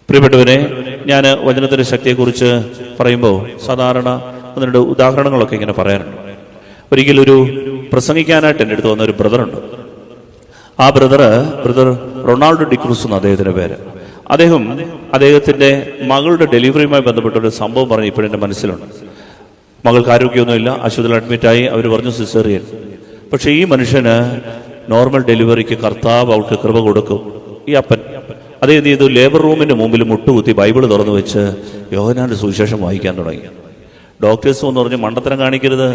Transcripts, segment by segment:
പ്രിയപ്പെട്ടവരെ, ഞാൻ വചനത്തിൻ്റെ ശക്തിയെക്കുറിച്ച് പറയുമ്പോൾ സാധാരണ അതിൻ്റെ ഉദാഹരണങ്ങളൊക്കെ ഇങ്ങനെ പറയാറുണ്ട്. ഒരിക്കലൊരു പ്രസംഗിക്കാനായിട്ട് എൻ്റെ അടുത്ത് വന്ന ഒരു ബ്രദറുണ്ട്. ആ ബ്രദർ റൊണാൾഡോ ഡിക്രൂസ് എന്ന് അദ്ദേഹത്തിൻ്റെ പേര്. അദ്ദേഹത്തിൻ്റെ മകളുടെ ഡെലിവറിയുമായി ബന്ധപ്പെട്ടൊരു സംഭവം പറഞ്ഞ് ഇപ്പോഴെൻ്റെ മനസ്സിലുണ്ട്. മകൾക്ക് ആരോഗ്യമൊന്നുമില്ല, ആശുപത്രിയിൽ അഡ്മിറ്റായി. അവർ പറഞ്ഞു സിസേറിയൻ. പക്ഷേ ഈ മനുഷ്യന് നോർമൽ ഡെലിവറിക്ക് കർത്താവ് അവൾക്ക് കൃപ കൊടുക്കും. ഈ അപ്പൻ അദ്ദേഹം ചെയ്തു, ലേബർ റൂമിൻ്റെ മുമ്പിൽ മുട്ടുകുത്തി ബൈബിൾ തുറന്നു വെച്ച് യോഹന്നാന്റെ സുവിശേഷം വായിക്കാൻ തുടങ്ങി. ഡോക്ടേഴ്സ് എന്ന് പറഞ്ഞ് മണ്ടത്തരം കാണിക്കരുത്,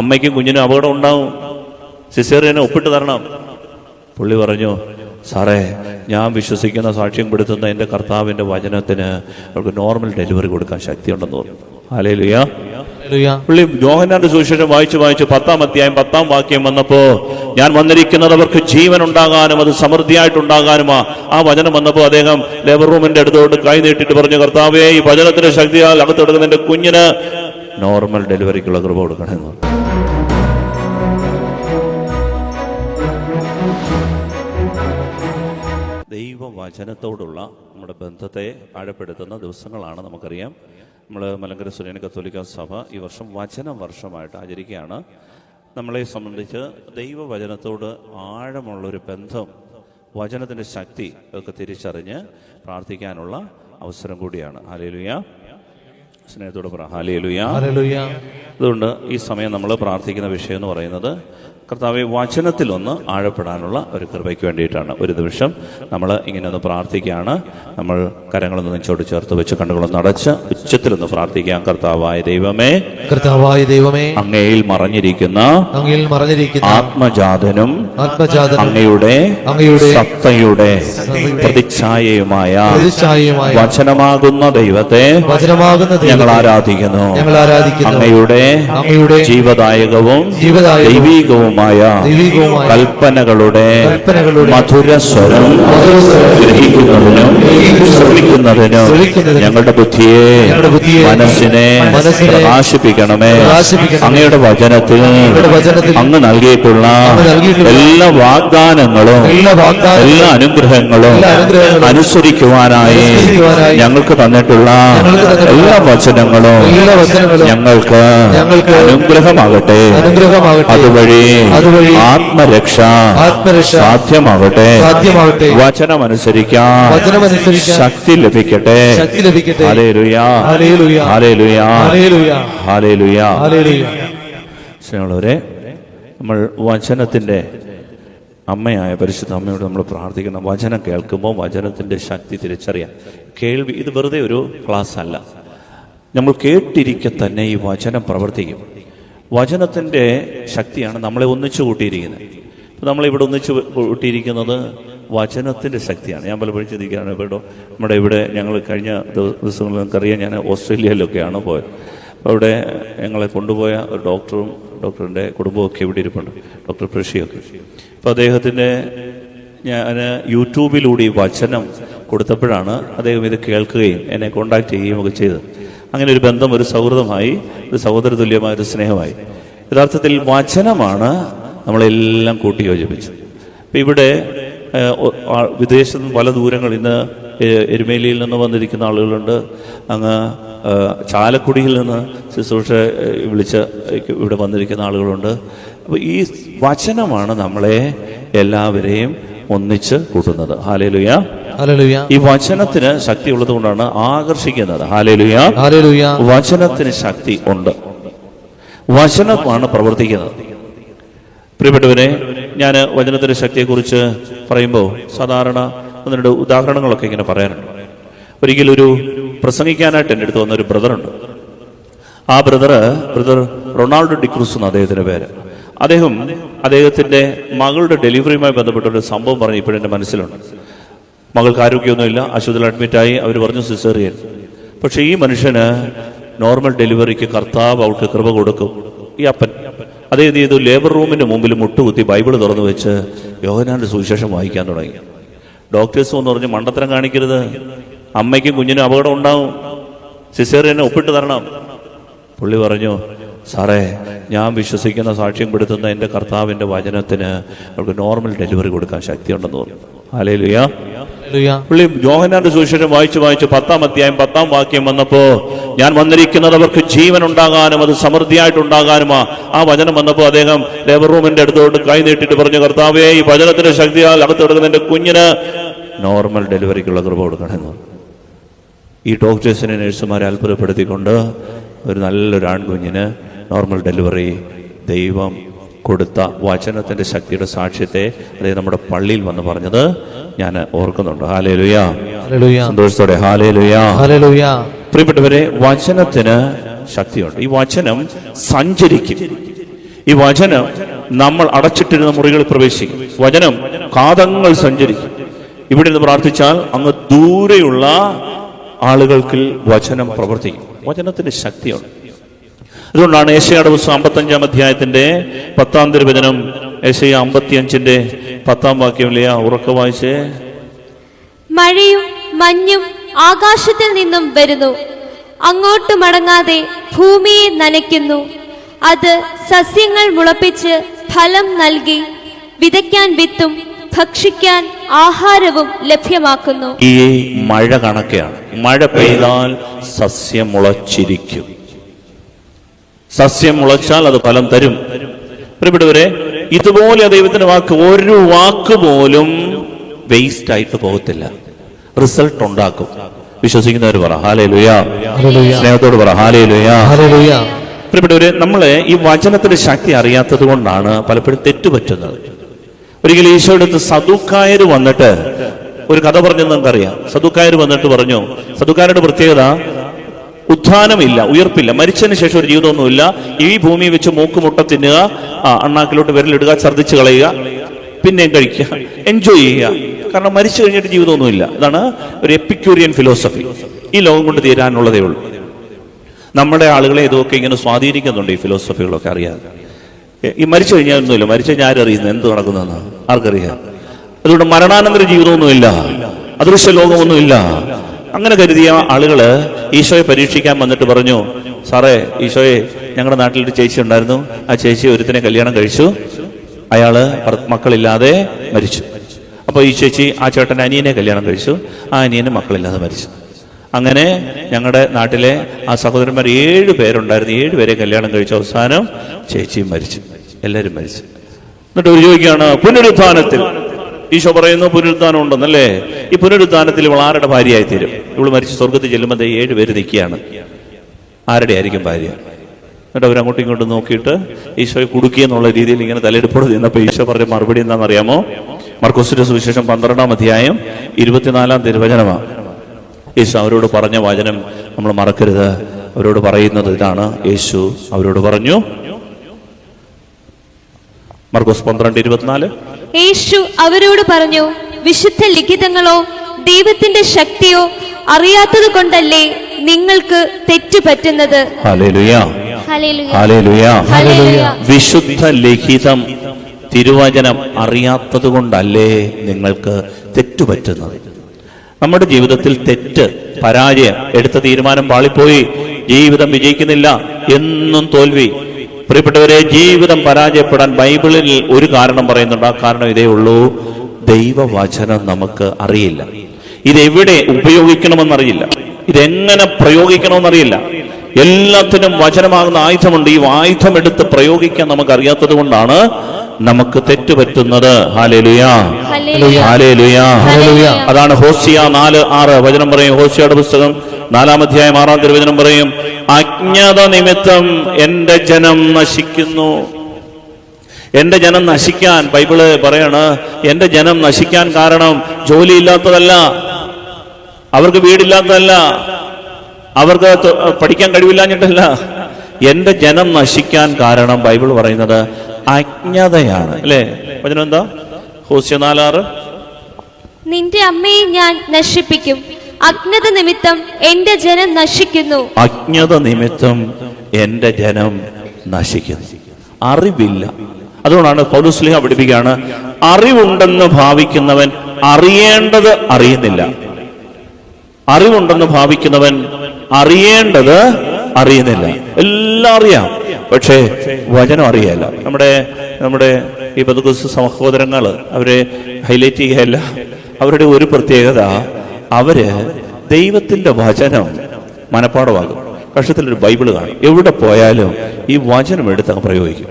അമ്മയ്ക്കും കുഞ്ഞിനും അപകടം ഉണ്ടാവും, സിസേറിയനെ ഒപ്പിട്ട് തരണം. പുള്ളി പറഞ്ഞു, സാറേ, ഞാൻ വിശ്വസിക്കുന്ന സാക്ഷ്യം പെടുത്തുന്ന എൻ്റെ കർത്താവിൻ്റെ വചനത്തിന് അവർക്ക് നോർമൽ ഡെലിവറി കൊടുക്കാൻ ശക്തിയുണ്ടെന്ന് പറഞ്ഞു. ഹല്ലേലൂയ. പുള്ളി യോഹന്നാന്റെ സുവിശേഷം വായിച്ച് 10-ാം അധ്യായം 10-ാം വാക്യം വന്നപ്പോ, ഞാൻ വന്നിരിക്കുന്നത് അവർക്ക് ജീവൻ ഉണ്ടാകാനും അത് സമൃദ്ധിയായിട്ടുണ്ടാകാനുമാ. ആ വചനം വന്നപ്പോൾ അദ്ദേഹം ലേബർ റൂമിന്റെ അടുത്തോട്ട് കൈ നീട്ടിട്ട് പറഞ്ഞു, കർത്താവേ, ഈ വചനത്തിന്റെ ശക്തിയാൽ അകത്തെടുക്കുന്ന എന്റെ കുഞ്ഞിന് നോർമൽ ഡെലിവറിക്കുള്ള കൃപ കൊടുക്കണമെന്ന്. ദൈവവചനത്തോടുള്ള നമ്മുടെ ബന്ധത്തെ ആഴപ്പെടുത്തുന്ന ദിവസങ്ങളാണ്. നമുക്കറിയാം, നമ്മൾ മലങ്കര സുറിയാനി കത്തോലിക്ക സഭ ഈ വർഷം വചന വർഷമായിട്ട് ആചരിക്കുകയാണ്. നമ്മളെ സംബന്ധിച്ച് ദൈവവചനത്തോട് ആഴമുള്ളൊരു ബന്ധം, വചനത്തിൻ്റെ ശക്തി ഒക്കെ തിരിച്ചറിഞ്ഞ് പ്രാർത്ഥിക്കാനുള്ള അവസരം കൂടിയാണ്. ഹല്ലേലൂയ. സ്നേഹത്തോട് പറ ഹല്ലേലൂയ. അതുകൊണ്ട് ഈ സമയം നമ്മൾ പ്രാർത്ഥിക്കുന്ന വിഷയം എന്ന് പറയുന്നത് കർത്താവെ, വചനത്തിലൊന്ന് ആഴപ്പെടാനുള്ള ഒരു കൃപയ്ക്ക് വേണ്ടിയിട്ടാണ്. ഒരു നിമിഷം നമ്മൾ ഇങ്ങനെ ഒന്ന് പ്രാർത്ഥിക്കുകയാണ്. നമ്മൾ കരങ്ങളൊന്ന് നെഞ്ചോട് ചേർത്ത് വെച്ച് കണ്ണുകളൊന്ന് അടച്ച് ഉച്ചത്തിലൊന്ന് പ്രാർത്ഥിക്കാം. കർത്താവായ ദൈവമേ, അങ്ങയിൽ മറഞ്ഞിരിക്കുന്ന ആത്മജാതനും അങ്ങയുടെ സത്തയുടെ പ്രതിച്ഛായയുമായ വചനമാകുന്ന ദൈവത്തെ ഞങ്ങൾ ആരാധിക്കുന്നു. അങ്ങയുടെ ജീവദായകവും ദൈവീകവും കൽപ്പനകളുടെ മധുരസ്വരം ഗ്രഹിക്കുന്നതിനും ശ്രമിക്കുന്നതിനും ഞങ്ങളുടെ ബുദ്ധിയെ മനസ്സിനെ പ്രകാശിപ്പിക്കണമേ. അങ്ങയുടെ വചനത്തിൽ അങ്ങ് നൽകിയിട്ടുള്ള എല്ലാ വാഗ്ദാനങ്ങളും എല്ലാ അനുഗ്രഹങ്ങളും അനുസരിക്കുവാനായി ഞങ്ങൾക്ക് തന്നിട്ടുള്ള എല്ലാ വചനങ്ങളും ഞങ്ങൾക്ക് അനുഗ്രഹമാകട്ടെ. അതുവഴി ആത്മരക്ഷ സാധ്യമാവട്ടെ. വചനമനുസരിക്കാൻ ശക്തി ലഭിക്കട്ടെ. Hallelujah, hallelujah, hallelujah. സ്നേഹമുള്ളവരെ, നമ്മൾ വചനത്തിൻ്റെ അമ്മയായ പരിശുദ്ധ അമ്മയോട് നമ്മൾ പ്രാർത്ഥിക്കണം. വചനം കേൾക്കുമ്പോൾ വചനത്തിൻ്റെ ശക്തി തിരിച്ചറിയാം. കേൾവി ഇത് വെറുതെ ഒരു ക്ലാസ് അല്ല. നമ്മൾ കേട്ടിരിക്കെ തന്നെ ഈ വചനം പ്രവർത്തിക്കും. വചനത്തിൻ്റെ ശക്തിയാണ് നമ്മളെ ഒന്നിച്ചു കൂട്ടിയിരിക്കുന്നത്. ഇപ്പം നമ്മളിവിടെ ഒന്നിച്ചു കൂട്ടിയിരിക്കുന്നത് വചനത്തിൻ്റെ ശക്തിയാണ്. ഞാൻ പലപ്പോഴും ചിന്തിക്കുകയാണ്, ഇപ്പോൾ നമ്മുടെ ഇവിടെ ഞങ്ങൾ കഴിഞ്ഞ ദിവസങ്ങളിൽ നിങ്ങൾക്കറിയാം, ഞാൻ ഓസ്ട്രേലിയയിലൊക്കെയാണ് പോയത്. അപ്പോൾ അവിടെ ഞങ്ങളെ കൊണ്ടുപോയ ഒരു ഡോക്ടറിൻ്റെ കുടുംബമൊക്കെ ഇവിടെ ഇരിപ്പുണ്ട്, ഡോക്ടർ പ്രഷിയൊക്കെ. അപ്പോൾ അദ്ദേഹത്തിൻ്റെ ഞാൻ യൂട്യൂബിലൂടെ ഈ വചനം കൊടുത്തപ്പോഴാണ് അദ്ദേഹം ഇത് കേൾക്കുകയും എന്നെ കോണ്ടാക്ട് ചെയ്യുകയും ഒക്കെ ചെയ്തത്. അങ്ങനെ ഒരു ബന്ധം, ഒരു സൗഹൃദമായി, ഒരു സഹോദര തുല്യമായ ഒരു സ്നേഹമായി. യഥാർത്ഥത്തിൽ വചനമാണ് നമ്മളെല്ലാം കൂട്ടിയോജിപ്പിച്ചത്. ഇപ്പം ഇവിടെ വിദേശത്ത് നിന്ന് പല ദൂരങ്ങൾ, ഇന്ന് എരുമേലിയിൽ നിന്ന് വന്നിരിക്കുന്ന ആളുകളുണ്ട്, അങ്ങ് ചാലക്കുടിയിൽ നിന്ന് ശുശ്രൂഷ വിളിച്ച് ഇവിടെ വന്നിരിക്കുന്ന ആളുകളുണ്ട്. അപ്പോൾ ഈ വചനമാണ് നമ്മളെ എല്ലാവരെയും ഒന്നിച്ച് കൂട്ടുന്നത്. Hallelujah, hallelujah. ഈ വചനത്തിന് ശക്തി ഉള്ളത് കൊണ്ടാണ് ആകർഷിക്കുന്നത്. Hallelujah, hallelujah. വചനത്തിന് ശക്തി ഉണ്ട്, വചനമാണ് പ്രവർത്തിക്കുന്നത്. പ്രിയപ്പെട്ടവരെ, ഞാൻ വചനത്തിന്റെ ശക്തിയെക്കുറിച്ച് പറയുമ്പോൾ സാധാരണ അതിൻ്റെ ഉദാഹരണങ്ങളൊക്കെ ഇങ്ങനെ പറയാറുണ്ട്. ഒരിക്കലൊരു പ്രസംഗിക്കാനായിട്ട് എൻ്റെ അടുത്ത് വന്നൊരു ബ്രദറുണ്ട്. ആ ബ്രദർ റൊണാൾഡോ ഡിക്രൂസ് എന്ന് അദ്ദേഹത്തിൻ്റെ പേര്. അദ്ദേഹത്തിൻ്റെ മകളുടെ ഡെലിവറിയുമായി ബന്ധപ്പെട്ടൊരു സംഭവം പറഞ്ഞ് ഇപ്പോഴെൻ്റെ മനസ്സിലുണ്ട്. മകൾക്ക് ആരോഗ്യമൊന്നുമില്ല, ആശുപത്രിയിൽ അഡ്മിറ്റായി. അവർ പറഞ്ഞു സിസേറിയൻ. പക്ഷേ ഈ മനുഷ്യന് നോർമൽ ഡെലിവറിക്ക് കർത്താവ് അവൾക്ക് കൃപ കൊടുക്കും. ഈ അപ്പൻ അദ്ദേഹം ചെയ്തു, ലേബർ റൂമിൻ്റെ മുമ്പിൽ മുട്ടുകുത്തി ബൈബിൾ തുറന്നു വെച്ച് യോഹന്നാന്റെ സുവിശേഷം വായിക്കാൻ തുടങ്ങി. ഡോക്ടേഴ്സ് എന്ന് പറഞ്ഞ് മണ്ടത്തരം കാണിക്കരുത്, അമ്മയ്ക്കും കുഞ്ഞിനും അപകടം ഉണ്ടാവും, സിസേറിയനെ ഒപ്പിട്ട് തരണം. പുള്ളി പറഞ്ഞു, സാറേ, ഞാൻ വിശ്വസിക്കുന്ന സാക്ഷ്യം പെടുത്തുന്ന എൻ്റെ കർത്താവിൻ്റെ വചനത്തിന് അവർക്ക് നോർമൽ ഡെലിവറി കൊടുക്കാൻ ശക്തിയുണ്ടെന്ന് പറഞ്ഞു. ഹല്ലേലൂയ. പുള്ളി യോഹന്നാന്റെ സുവിശേഷം വായിച്ച് 10-ാം അധ്യായം 10-ാം വാക്യം വന്നപ്പോ, ഞാൻ വന്നിരിക്കുന്നത് അവർക്ക് ജീവൻ ഉണ്ടാകാനും അത് സമൃദ്ധിയായിട്ടുണ്ടാകാനുമാ. ആ വചനം വന്നപ്പോ അദ്ദേഹം ലേബർ റൂമിന്റെ അടുത്തോട്ട് കൈ നീട്ടിട്ട് പറഞ്ഞു, കർത്താവേ, ഈ വചനത്തിന്റെ ശക്തിയാൽ അകത്ത് കിടക്കുന്ന എന്റെ കുഞ്ഞിന് നോർമൽ ഡെലിവറിക്കുള്ള കൃപ കൊടുക്കണമെന്ന്. ഈ ഡോക്ടേഴ്സിനെ നഴ്സുമാരെ അത്ഭുതപ്പെടുത്തിക്കൊണ്ട് ഒരു നല്ലൊരു ആൺകുഞ്ഞിന് നോർമൽ ഡെലിവറി ദൈവം കൊടുത്ത വചനത്തിന്റെ ശക്തിയുടെ സാക്ഷ്യത്തെ അതായത് നമ്മുടെ പള്ളിയിൽ വന്ന് പറഞ്ഞത് ഞാൻ ഓർക്കുന്നുണ്ട്. ഹല്ലേലൂയ, സന്തോഷത്തോടെ ഹല്ലേലൂയ. പ്രിയപ്പെട്ടവരെ, വചനത്തിന് ശക്തിയുണ്ട്. ഈ വചനം സഞ്ചരിക്കും. ഈ വചനം നമ്മൾ അടച്ചിട്ടിരുന്ന മുറികളിൽ പ്രവേശിക്കും. വചനം കാതങ്ങൾ സഞ്ചരിക്കും. ഇവിടെ നിന്ന് പ്രാർത്ഥിച്ചാൽ അങ്ങ് ദൂരെയുള്ള ആളുകൾക്ക് വചനം പ്രവർത്തിക്കും. വചനത്തിന് ശക്തിയുണ്ട്. അതുകൊണ്ടാണ് യെശയ്യായുടെ പുസ്തകം 55-ാം അധ്യായത്തിന്റെ 10-ാം തിരുവചനം, യെശയ്യ 55-ന്റെ 10-ാം വാക്യം ഉറക്കെ വായിച്ചേ. മഴയും മഞ്ഞും ആകാശത്തിൽ നിന്നും വരുന്നു, അങ്ങോട്ട് മടങ്ങാതെ ഭൂമിയെ നനയ്ക്കുന്നു. അത് സസ്യങ്ങൾ മുളപ്പിച്ച് ഫലം നൽകി വിതയ്ക്കാൻ വിത്തും ഭക്ഷിക്കാൻ ആഹാരവും ലഭ്യമാക്കുന്നു. ഈ മഴ കണക്കെയാണ്. മഴ പെയ്താൽ സസ്യം മുളച്ചിരിക്കും. സസ്യം മുളച്ചാൽ അത് ഫലം തരും. പ്രിയപ്പെട്ടവരെ, ഇതുപോലെ ദൈവത്തിന്റെ വാക്ക്, ഒരു വാക്ക് പോലും വേസ്റ്റ് ആയിട്ട് പോകത്തില്ല, റിസൾട്ട് ഉണ്ടാക്കും. വിശ്വസിക്കുന്നവർ പറ ഹല്ലേലൂയ, സ്നേഹത്തോട് പറ ഹല്ലേലൂയ. പ്രിയപ്പെട്ടവരെ, നമ്മള് ഈ വചനത്തിന്റെ ശക്തി അറിയാത്തത് കൊണ്ടാണ് പലപ്പോഴും തെറ്റുപറ്റുന്നത്. ഒരിക്കലും ഈശോയുടെ അടുത്ത് സദുക്കായർ വന്നിട്ട് ഒരു കഥ പറഞ്ഞെന്ന് നമുക്കറിയാം. സദുക്കായർ വന്നിട്ട് പറഞ്ഞു, സദുക്കാരുടെ പ്രത്യേകത ഉത്ഥാനമില്ല, ഉയർപ്പില്ല, മരിച്ചതിന് ശേഷം ഒരു ജീവിതമൊന്നുമില്ല. ഈ ഭൂമി വെച്ച് മൂക്കുമുട്ട തിന്നുക, അണ്ണാക്കിലോട്ട് വിരലിടുക, ഛർദ്ദിച്ച് കളയുക, പിന്നെയും കഴിക്കുക, എൻജോയ് ചെയ്യുക. കാരണം മരിച്ചു കഴിഞ്ഞിട്ട് ജീവിതമൊന്നുമില്ല. ഇതാണ് ഒരു എപ്പിക്യൂറിയൻ ഫിലോസഫി. ഈ ലോകം കൊണ്ട് തീരാനുള്ളതേ ഉള്ളൂ. നമ്മുടെ ആളുകളെ ഇതൊക്കെ ഇങ്ങനെ സ്വാധീനിക്കുന്നുണ്ട്, ഈ ഫിലോസഫികളൊക്കെ അറിയാതെ. ഈ മരിച്ചു കഴിഞ്ഞാൽ ഒന്നുമില്ല, മരിച്ചു കഴിഞ്ഞാൽ ആരറിയുന്നു എന്ത് നടക്കുന്നതെന്ന്? ആർക്കറിയാം? അതുകൊണ്ട് മരണാനന്തര ജീവിതമൊന്നുമില്ല, അദൃശ്യ ലോകമൊന്നുമില്ല. അങ്ങനെ കരുതിയ ആളുകള് ഈശോയെ പരീക്ഷിക്കാൻ വന്നിട്ട് പറഞ്ഞു, സാറേ, ഈശോയെ, ഞങ്ങളുടെ നാട്ടിലൊരു ചേച്ചി ഉണ്ടായിരുന്നു. ആ ചേച്ചി ഒരുത്തിനെ കല്യാണം കഴിച്ചു, അയാള് മക്കളില്ലാതെ മരിച്ചു. അപ്പൊ ഈ ചേച്ചി ആ ചേട്ടൻ അനിയനെ കല്യാണം കഴിച്ചു, ആ അനിയന് മക്കളില്ലാതെ മരിച്ചു. അങ്ങനെ ഞങ്ങളുടെ നാട്ടിലെ ആ സഹോദരന്മാർ 7 പേരുണ്ടായിരുന്നു. 7 പേരെ കല്യാണം കഴിച്ചു. അവസാനം ചേച്ചിയും മരിച്ചു, എല്ലാവരും മരിച്ചു. എന്നിട്ട് ഒരു ചോദിക്കുകയാണ്, പുനരുത്ഥാനത്തിൽ ഈശോ പറയുന്നു പുനരുത്ഥാനം ഉണ്ടെന്നല്ലേ? ഈ പുനരുത്ഥാനത്തിൽ ഇവൾ ആരുടെ ഭാര്യയായി തീരും? ഇവള് മരിച്ച് സ്വർഗത്തിൽ ചെല്ലുമ്പോൾ 7 പേര് നിൽക്കുകയാണ്. ആരുടെ ആയിരിക്കും ഭാര്യ? എന്നിട്ട് അവരങ്ങോട്ടും ഇങ്ങോട്ടും നോക്കിയിട്ട് ഈശോയെ കുടുക്കിയെന്നുള്ള രീതിയിൽ ഇങ്ങനെ തലയെടുപ്പോട് നിന്നപ്പോൾ ഈശോ പറഞ്ഞ മറുപടി എന്താണെന്നറിയാമോ? മർക്കോസിന്റെ സുവിശേഷം 12-ാം അധ്യായം 24-ാം തിരുവചനമാണ്. യേശു അവരോട് പറഞ്ഞ വചനം നമ്മൾ മറക്കരുത്. അവരോട് പറയുന്നത് ഇതാണ്. യേശു അവരോട് പറഞ്ഞു, മർക്കോസ് 12:24, യേശു അവരോട് പറഞ്ഞു, വിശുദ്ധ ലിഖിതങ്ങളോ ദൈവത്തിന്റെ ശക്തിയോ അറിയാത്തത് കൊണ്ടല്ലേ നിങ്ങൾക്ക് തെറ്റുപറ്റുന്നത്. Hallelujah, hallelujah. വിശുദ്ധ ലിഖിതം, തിരുവചനം അറിയാത്തത് കൊണ്ടല്ലേ നിങ്ങൾക്ക് തെറ്റുപറ്റുന്നത്. നമ്മുടെ ജീവിതത്തിൽ തെറ്റ്, പരാജയം, എടുത്ത തീരുമാനം പാളിപ്പോയി, ജീവിതം വിജയിക്കുന്നില്ല, എന്നും തോൽവി. പ്രിയപ്പെട്ടവരെ, ജീവിതം പരാജയപ്പെടാൻ ബൈബിളിൽ ഒരു കാരണം പറയുന്നുണ്ട്. ആ കാരണം ഇതേ ഉള്ളൂ: ദൈവവചനം നമുക്ക് അറിയില്ല. ഇതെവിടെ ഉപയോഗിക്കണമെന്നറിയില്ല, ഇതെങ്ങനെ പ്രയോഗിക്കണമെന്നറിയില്ല. എല്ലാത്തിനും വചനമാകുന്ന ആയുധമുണ്ട്. ഈ ആയുധം എടുത്ത് പ്രയോഗിക്കാൻ നമുക്ക് അറിയാത്തത് കൊണ്ടാണ് നമുക്ക് തെറ്റുപറ്റുന്നത്. Hallelujah, hallelujah. അതാണ് ഹോസിയ 4:6 വചനം പറയും. ഹോസിയയുടെ പുസ്തകം 4-ാം അധ്യായം 6-ാം തിരുവചനം പറയും, അജ്ഞത നിമിത്തം എന്റെ ജനം നശിക്കുന്നു. എന്റെ ജനം നശിക്കാൻ, ബൈബിള് പറയാണ്, എന്റെ ജനം നശിക്കാൻ കാരണം ജോലിയില്ലാത്തതല്ല, അവർക്ക് വീടില്ലാത്തതല്ല, അവർക്ക് പഠിക്കാൻ കഴിവില്ലാഞ്ഞിട്ടല്ല. എന്റെ ജനം നശിക്കാൻ കാരണം ബൈബിൾ പറയുന്നത് അജ്ഞതയാണ്. അല്ലേ? വചനം എന്താ? ഹോസിയ 4:6, നിന്റെ അമ്മയെ ഞാൻ നശിപ്പിക്കും, അജ്ഞത നിമിത്തം എന്റെ ജനം നശിക്കുന്നു. അജ്ഞത നിമിത്തം എന്റെ ജനം നശിക്കുന്നു. അറിവില്ല. അതുകൊണ്ടാണ് പൗലോസ് പഠിപ്പിക്കുകയാണ്, അറിവുണ്ടെന്ന് ഭാവിക്കുന്നവൻ അറിയേണ്ടത് അറിയുന്നില്ല. അറിവുണ്ടെന്ന് ഭാവിക്കുന്നവൻ അറിയേണ്ടത് അറിയുന്നില്ല. എല്ലാം അറിയാം, പക്ഷേ വചനം അറിയാല്ല. നമ്മുടെ ഈ പെന്തക്കോസ്ത് സഹോദരങ്ങൾ അവരെ ഹൈലൈറ്റ് ചെയ്യുകയല്ല, അവരുടെ ഒരു പ്രത്യേകത, അവര് ദൈവത്തിന്റെ വചനം മനപ്പാടമാകും. കക്ഷത്തിലൊരു ബൈബിള് കാണും, എവിടെ പോയാലും ഈ വചനം എടുത്ത് അങ്ങ് പ്രയോഗിക്കും.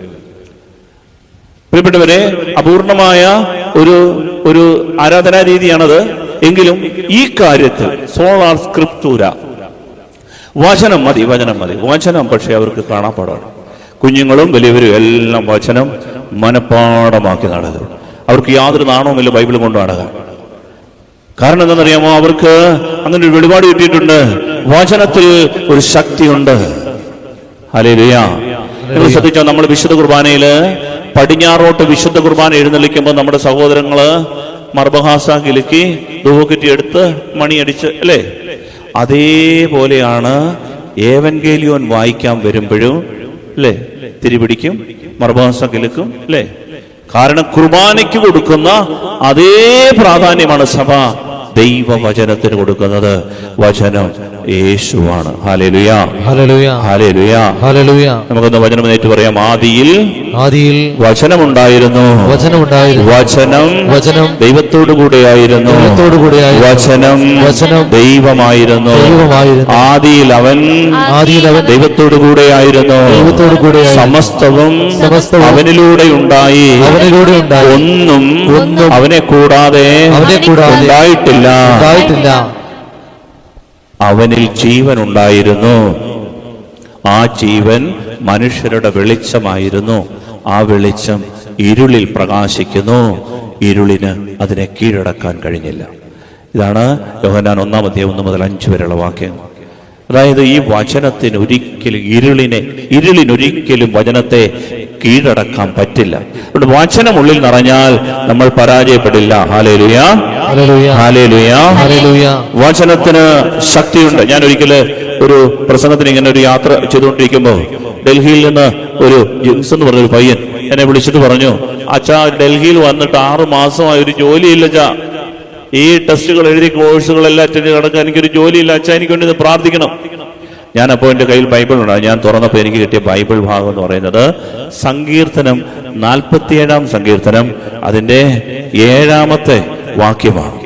പ്രിയപ്പെട്ടവരെ, അപൂർണമായ ഒരു ആരാധനാ രീതിയാണത്. എങ്കിലും ഈ കാര്യത്തിൽ സോളാ സ്ക്രിപ്റ്റൂര, വചനം മതി, വചനം പക്ഷെ അവർക്ക് കാണാപ്പാടാണ്. കുഞ്ഞുങ്ങളും വലിയവരും എല്ലാം വചനം മനപ്പാടമാക്കി നടക്കും. അവർക്ക് യാതൊരു നാണവുമില്ല ബൈബിൾ കൊണ്ട് നടക്കാൻ. കാരണം എന്താണെന്നറിയാമോ? അവർക്ക് അങ്ങനെ ഒരു വെളിപാട് കിട്ടിയിട്ടുണ്ട്. വചനത്തിൽ ഒരു ശക്തിയുണ്ട്. ഹല്ലേലൂയ. നിങ്ങൾ ശ്രദ്ധിച്ചോ, നമ്മൾ വിശുദ്ധ കുർബാനയില് പടിഞ്ഞാറോട്ട് വിശുദ്ധ കുർബാന എഴുന്നള്ളിക്കുമ്പോൾ നമ്മുടെ സഹോദരങ്ങള് മർബഹാസ കിലുക്കി ധൂപക്കുറ്റി എടുത്ത് മണിയടിച്ച്, അല്ലേ? അതേപോലെയാണ് ഏവൻഗേലിയോൻ വായിക്കാൻ വരുമ്പോഴും, അല്ലേ, തിരിപിടിക്കും, മർബഹാസ കിലുക്കും, അല്ലേ? കാരണം കുർബാനയ്ക്ക് കൊടുക്കുന്ന അതേ പ്രാധാന്യമാണ് സഭ ദൈവവചനത്തിന് കൊടുക്കുന്നത്. വചനം യേശുവാണ്. Hallelujah, hallelujah, hallelujah, hallelujah. നമുക്കൊന്ന് വചനം ഏറ്റു പറയാം. ആദിയിൽ വചനമുണ്ടായിരുന്നു, വചനം ദൈവത്തോടു കൂടെയായിരുന്നു, വചനം ദൈവമായിരുന്നു. ആദിയിൽ അവൻ ദൈവത്തോടു കൂടെയായിരുന്നു, സമസ്തവും അവനിലൂടെ ഉണ്ടായി, ഒന്നും അവനെ കൂടാതെ ഉണ്ടായിട്ടില്ല. അവനിൽ ജീവൻ ഉണ്ടായിരുന്നു, ആ ജീവൻ മനുഷ്യരുടെ വെളിച്ചമായിരുന്നു. ആ വെളിച്ചം ഇരുളിൽ പ്രകാശിക്കുന്നു, ഇരുളിന് അതിനെ കീഴടക്കാൻ കഴിഞ്ഞില്ല. ഇതാണ് യോഹന്നാൻ 1:1-5 വരെയുള്ള വാക്യം. അതായത് ഈ വചനത്തിന് ഒരിക്കലും ഇരുളിനൊരിക്കലും വചനത്തെ കീഴടക്കാൻ പറ്റില്ല. അതുകൊണ്ട് വചനം ഉള്ളിൽ നിറഞ്ഞാൽ നമ്മൾ പരാജയപ്പെടില്ല. Hallelujah, hallelujah, hallelujah. വചനത്തിന് ശക്തിയുണ്ട്. ഞാൻ ഒരിക്കല് ഒരു പ്രസംഗത്തിന് ഇങ്ങനെ ഒരു യാത്ര ചെയ്തുകൊണ്ടിരിക്കുമ്പോൾ ഡൽഹിയിൽ നിന്ന് ഒരു ജിൻസ് എന്ന് പറഞ്ഞൊരു പയ്യൻ എന്നെ വിളിച്ചിട്ട് പറഞ്ഞു, അച്ഛാ, ഡൽഹിയിൽ വന്നിട്ട് 6 മാസമായി ഒരു ജോലിയില്ല അച്ഛാ. ഈ ടെസ്റ്റുകൾ എഴുതി കോഴ്സുകളെല്ലാം അറ്റൻഡ് കിടക്കാൻ എനിക്കൊരു ജോലിയില്ല അച്ഛാ, എനിക്ക് വേണ്ടി പ്രാർത്ഥിക്കണം. ഞാനപ്പോൾ എൻ്റെ കയ്യിൽ ബൈബിൾ ഉണ്ടാകും. ഞാൻ തുറന്നപ്പോൾ എനിക്ക് കിട്ടിയ ബൈബിൾ ഭാഗം എന്ന് പറയുന്നത് സങ്കീർത്തനം 47-ാം സങ്കീർത്തനം അതിൻ്റെ 7-ാമത്തെ വാക്യമാണ്.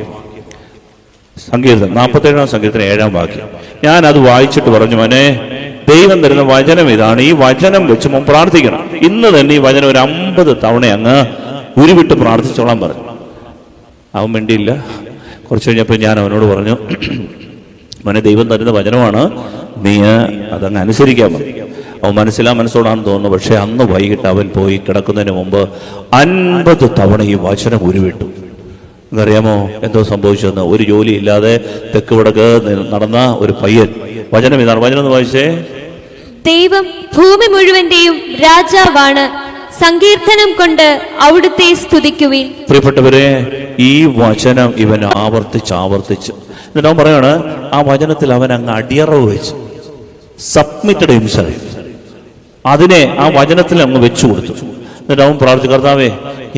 സങ്കീർത്തനം 47-ാം സങ്കീർത്തനം 7-ാം വാക്യം. ഞാൻ അത് വായിച്ചിട്ട് പറഞ്ഞു, മോനെ, ദൈവം തരുന്ന വചനം ഇതാണ്, ഈ വചനം വെച്ച് മോൻ പ്രാർത്ഥിക്കണം. ഇന്ന് തന്നെ ഈ വചനം ഒരു 50 തവണ അങ്ങ് ഉരുവിട്ട് പ്രാർത്ഥിച്ചോളാൻ പറഞ്ഞു. അവൻ വേണ്ടിയില്ല. കുറച്ച് കഴിഞ്ഞപ്പോൾ ഞാൻ അവനോട് പറഞ്ഞു, മോനെ, ദൈവം തരുന്ന വചനമാണ്, നീ അതങ്ങ് അനുസരിക്കാൻ പറഞ്ഞു. അവൻ മനസ്സോടാണെന്ന് തോന്നുന്നു. പക്ഷെ അന്ന് വൈകിട്ട് അവൻ പോയി കിടക്കുന്നതിന് മുമ്പ് 50 തവണ ഈ വചനം ഉരുവിട്ടു. അറിയാമോ എന്തോ സംഭവിച്ചെന്ന്? ഒരു ജോലി ഇല്ലാതെ തെക്ക് വടക്ക് നടന്ന ഒരു പയ്യൻ. വചനം ഇതാണ്. വചനം എന്ന് വായിച്ചേ. ദൈവം ഭൂമി മുഴുവന്റെയും രാജാവാണ്, സങ്കീർത്തനം കൊണ്ട് അവിടുത്തെ സ്തുതിക്കുവിൻ. പ്രിയപ്പെട്ടവരെ, ഈ വചനം ഇവൻ ആവർത്തിച്ച് എന്നിട്ട് അവൻ പറയാണ്, ആ വചനത്തിൽ അവൻ അങ്ങ് അടിയറവ് വെച്ച് സബ്മിറ്റഡ് ഹിംസെൽഫ്, അതിനെ ആ വചനത്തിൽ അങ്ങ് വെച്ചു കൊടുത്തു. എന്നിട്ട് അവൻ പ്രാർത്ഥിച്ചു, കർത്താവേ,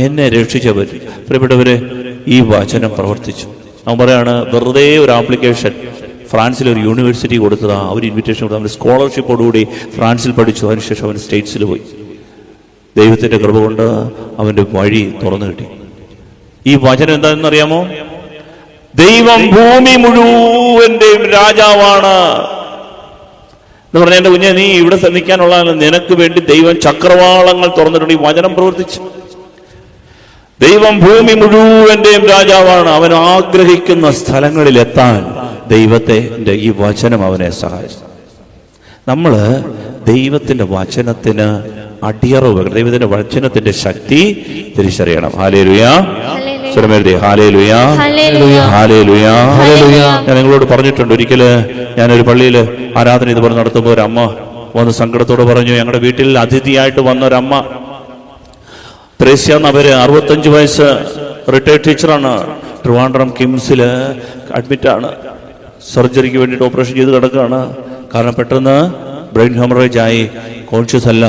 എന്നെ രക്ഷിച്ചേ പറ്റും. പ്രിയപ്പെട്ടവരെ, ഈ വചനം പ്രവർത്തിച്ചു. അവൻ പറയാണ്, വെറുതെ ഒരു ആപ്ലിക്കേഷൻ ഫ്രാൻസിൽ ഒരു യൂണിവേഴ്സിറ്റി കൊടുത്തതാ, അവർ ഇൻവിറ്റേഷൻ കൊടുത്തു. അവൻ്റെ സ്കോളർഷിപ്പോടുകൂടി ഫ്രാൻസിൽ പഠിച്ചു. അതിനുശേഷം അവൻ സ്റ്റേറ്റ്സിൽ പോയി. ദൈവത്തിന്റെ കൃപ കൊണ്ട് അവന്റെ വഴി തുറന്നു കിട്ടി. ഈ വചനം എന്താണെന്നറിയാമോ? ദൈവം ഭൂമി മുഴുവന്റെയും രാജാവാണ് എന്ന് പറഞ്ഞ, എന്റെ കുഞ്ഞെ, നീ ഇവിടെ നിൽക്കാനുള്ള നിനക്ക് വേണ്ടി ദൈവം ചക്രവാളങ്ങൾ തുറന്നിട്ടുണ്ട്. ഈ വചനം പ്രവർത്തിച്ചു. ദൈവം ഭൂമി മുഴുവന്റെയും രാജാവാണ്. അവൻ ആഗ്രഹിക്കുന്ന സ്ഥലങ്ങളിൽ എത്താൻ ദൈവത്തിന്റെ ഈ വചനം അവനെ സഹായിച്ചു. നമ്മള് ദൈവത്തിന്റെ വചനത്തിന് അടിയറവ്, ദൈവത്തിന്റെ വചനത്തിന്റെ ശക്തി തിരിച്ചറിയണം. Hallelujah, hallelujah, hallelujah. ഞാൻ നിങ്ങളോട് പറഞ്ഞിട്ടുണ്ട്, ഒരിക്കല് ഞാനൊരു പള്ളിയിൽ ആരാധന ഇതുപോലെ നടത്തുമ്പോൾ ഒരു അമ്മ വന്ന് സങ്കടത്തോട് പറഞ്ഞു, ഞങ്ങളുടെ വീട്ടിൽ അതിഥിയായിട്ട് വന്ന ഒരമ്മ, ത്രേസ്യാന്ന് അവര്, 65 വയസ്സ്, റിട്ടയർഡ് ടീച്ചറാണ്, ട്രിവാൻഡ്രം കിംസില് അഡ്മിറ്റാണ്. സർജറിക്ക് വേണ്ടിയിട്ട് ഓപ്പറേഷൻ ചെയ്ത് കിടക്കുകയാണ്. കാരണം പെട്ടെന്ന് ബ്രെയിൻ ഹെമറേജ് ആയി, കോൺഷ്യസ് അല്ല.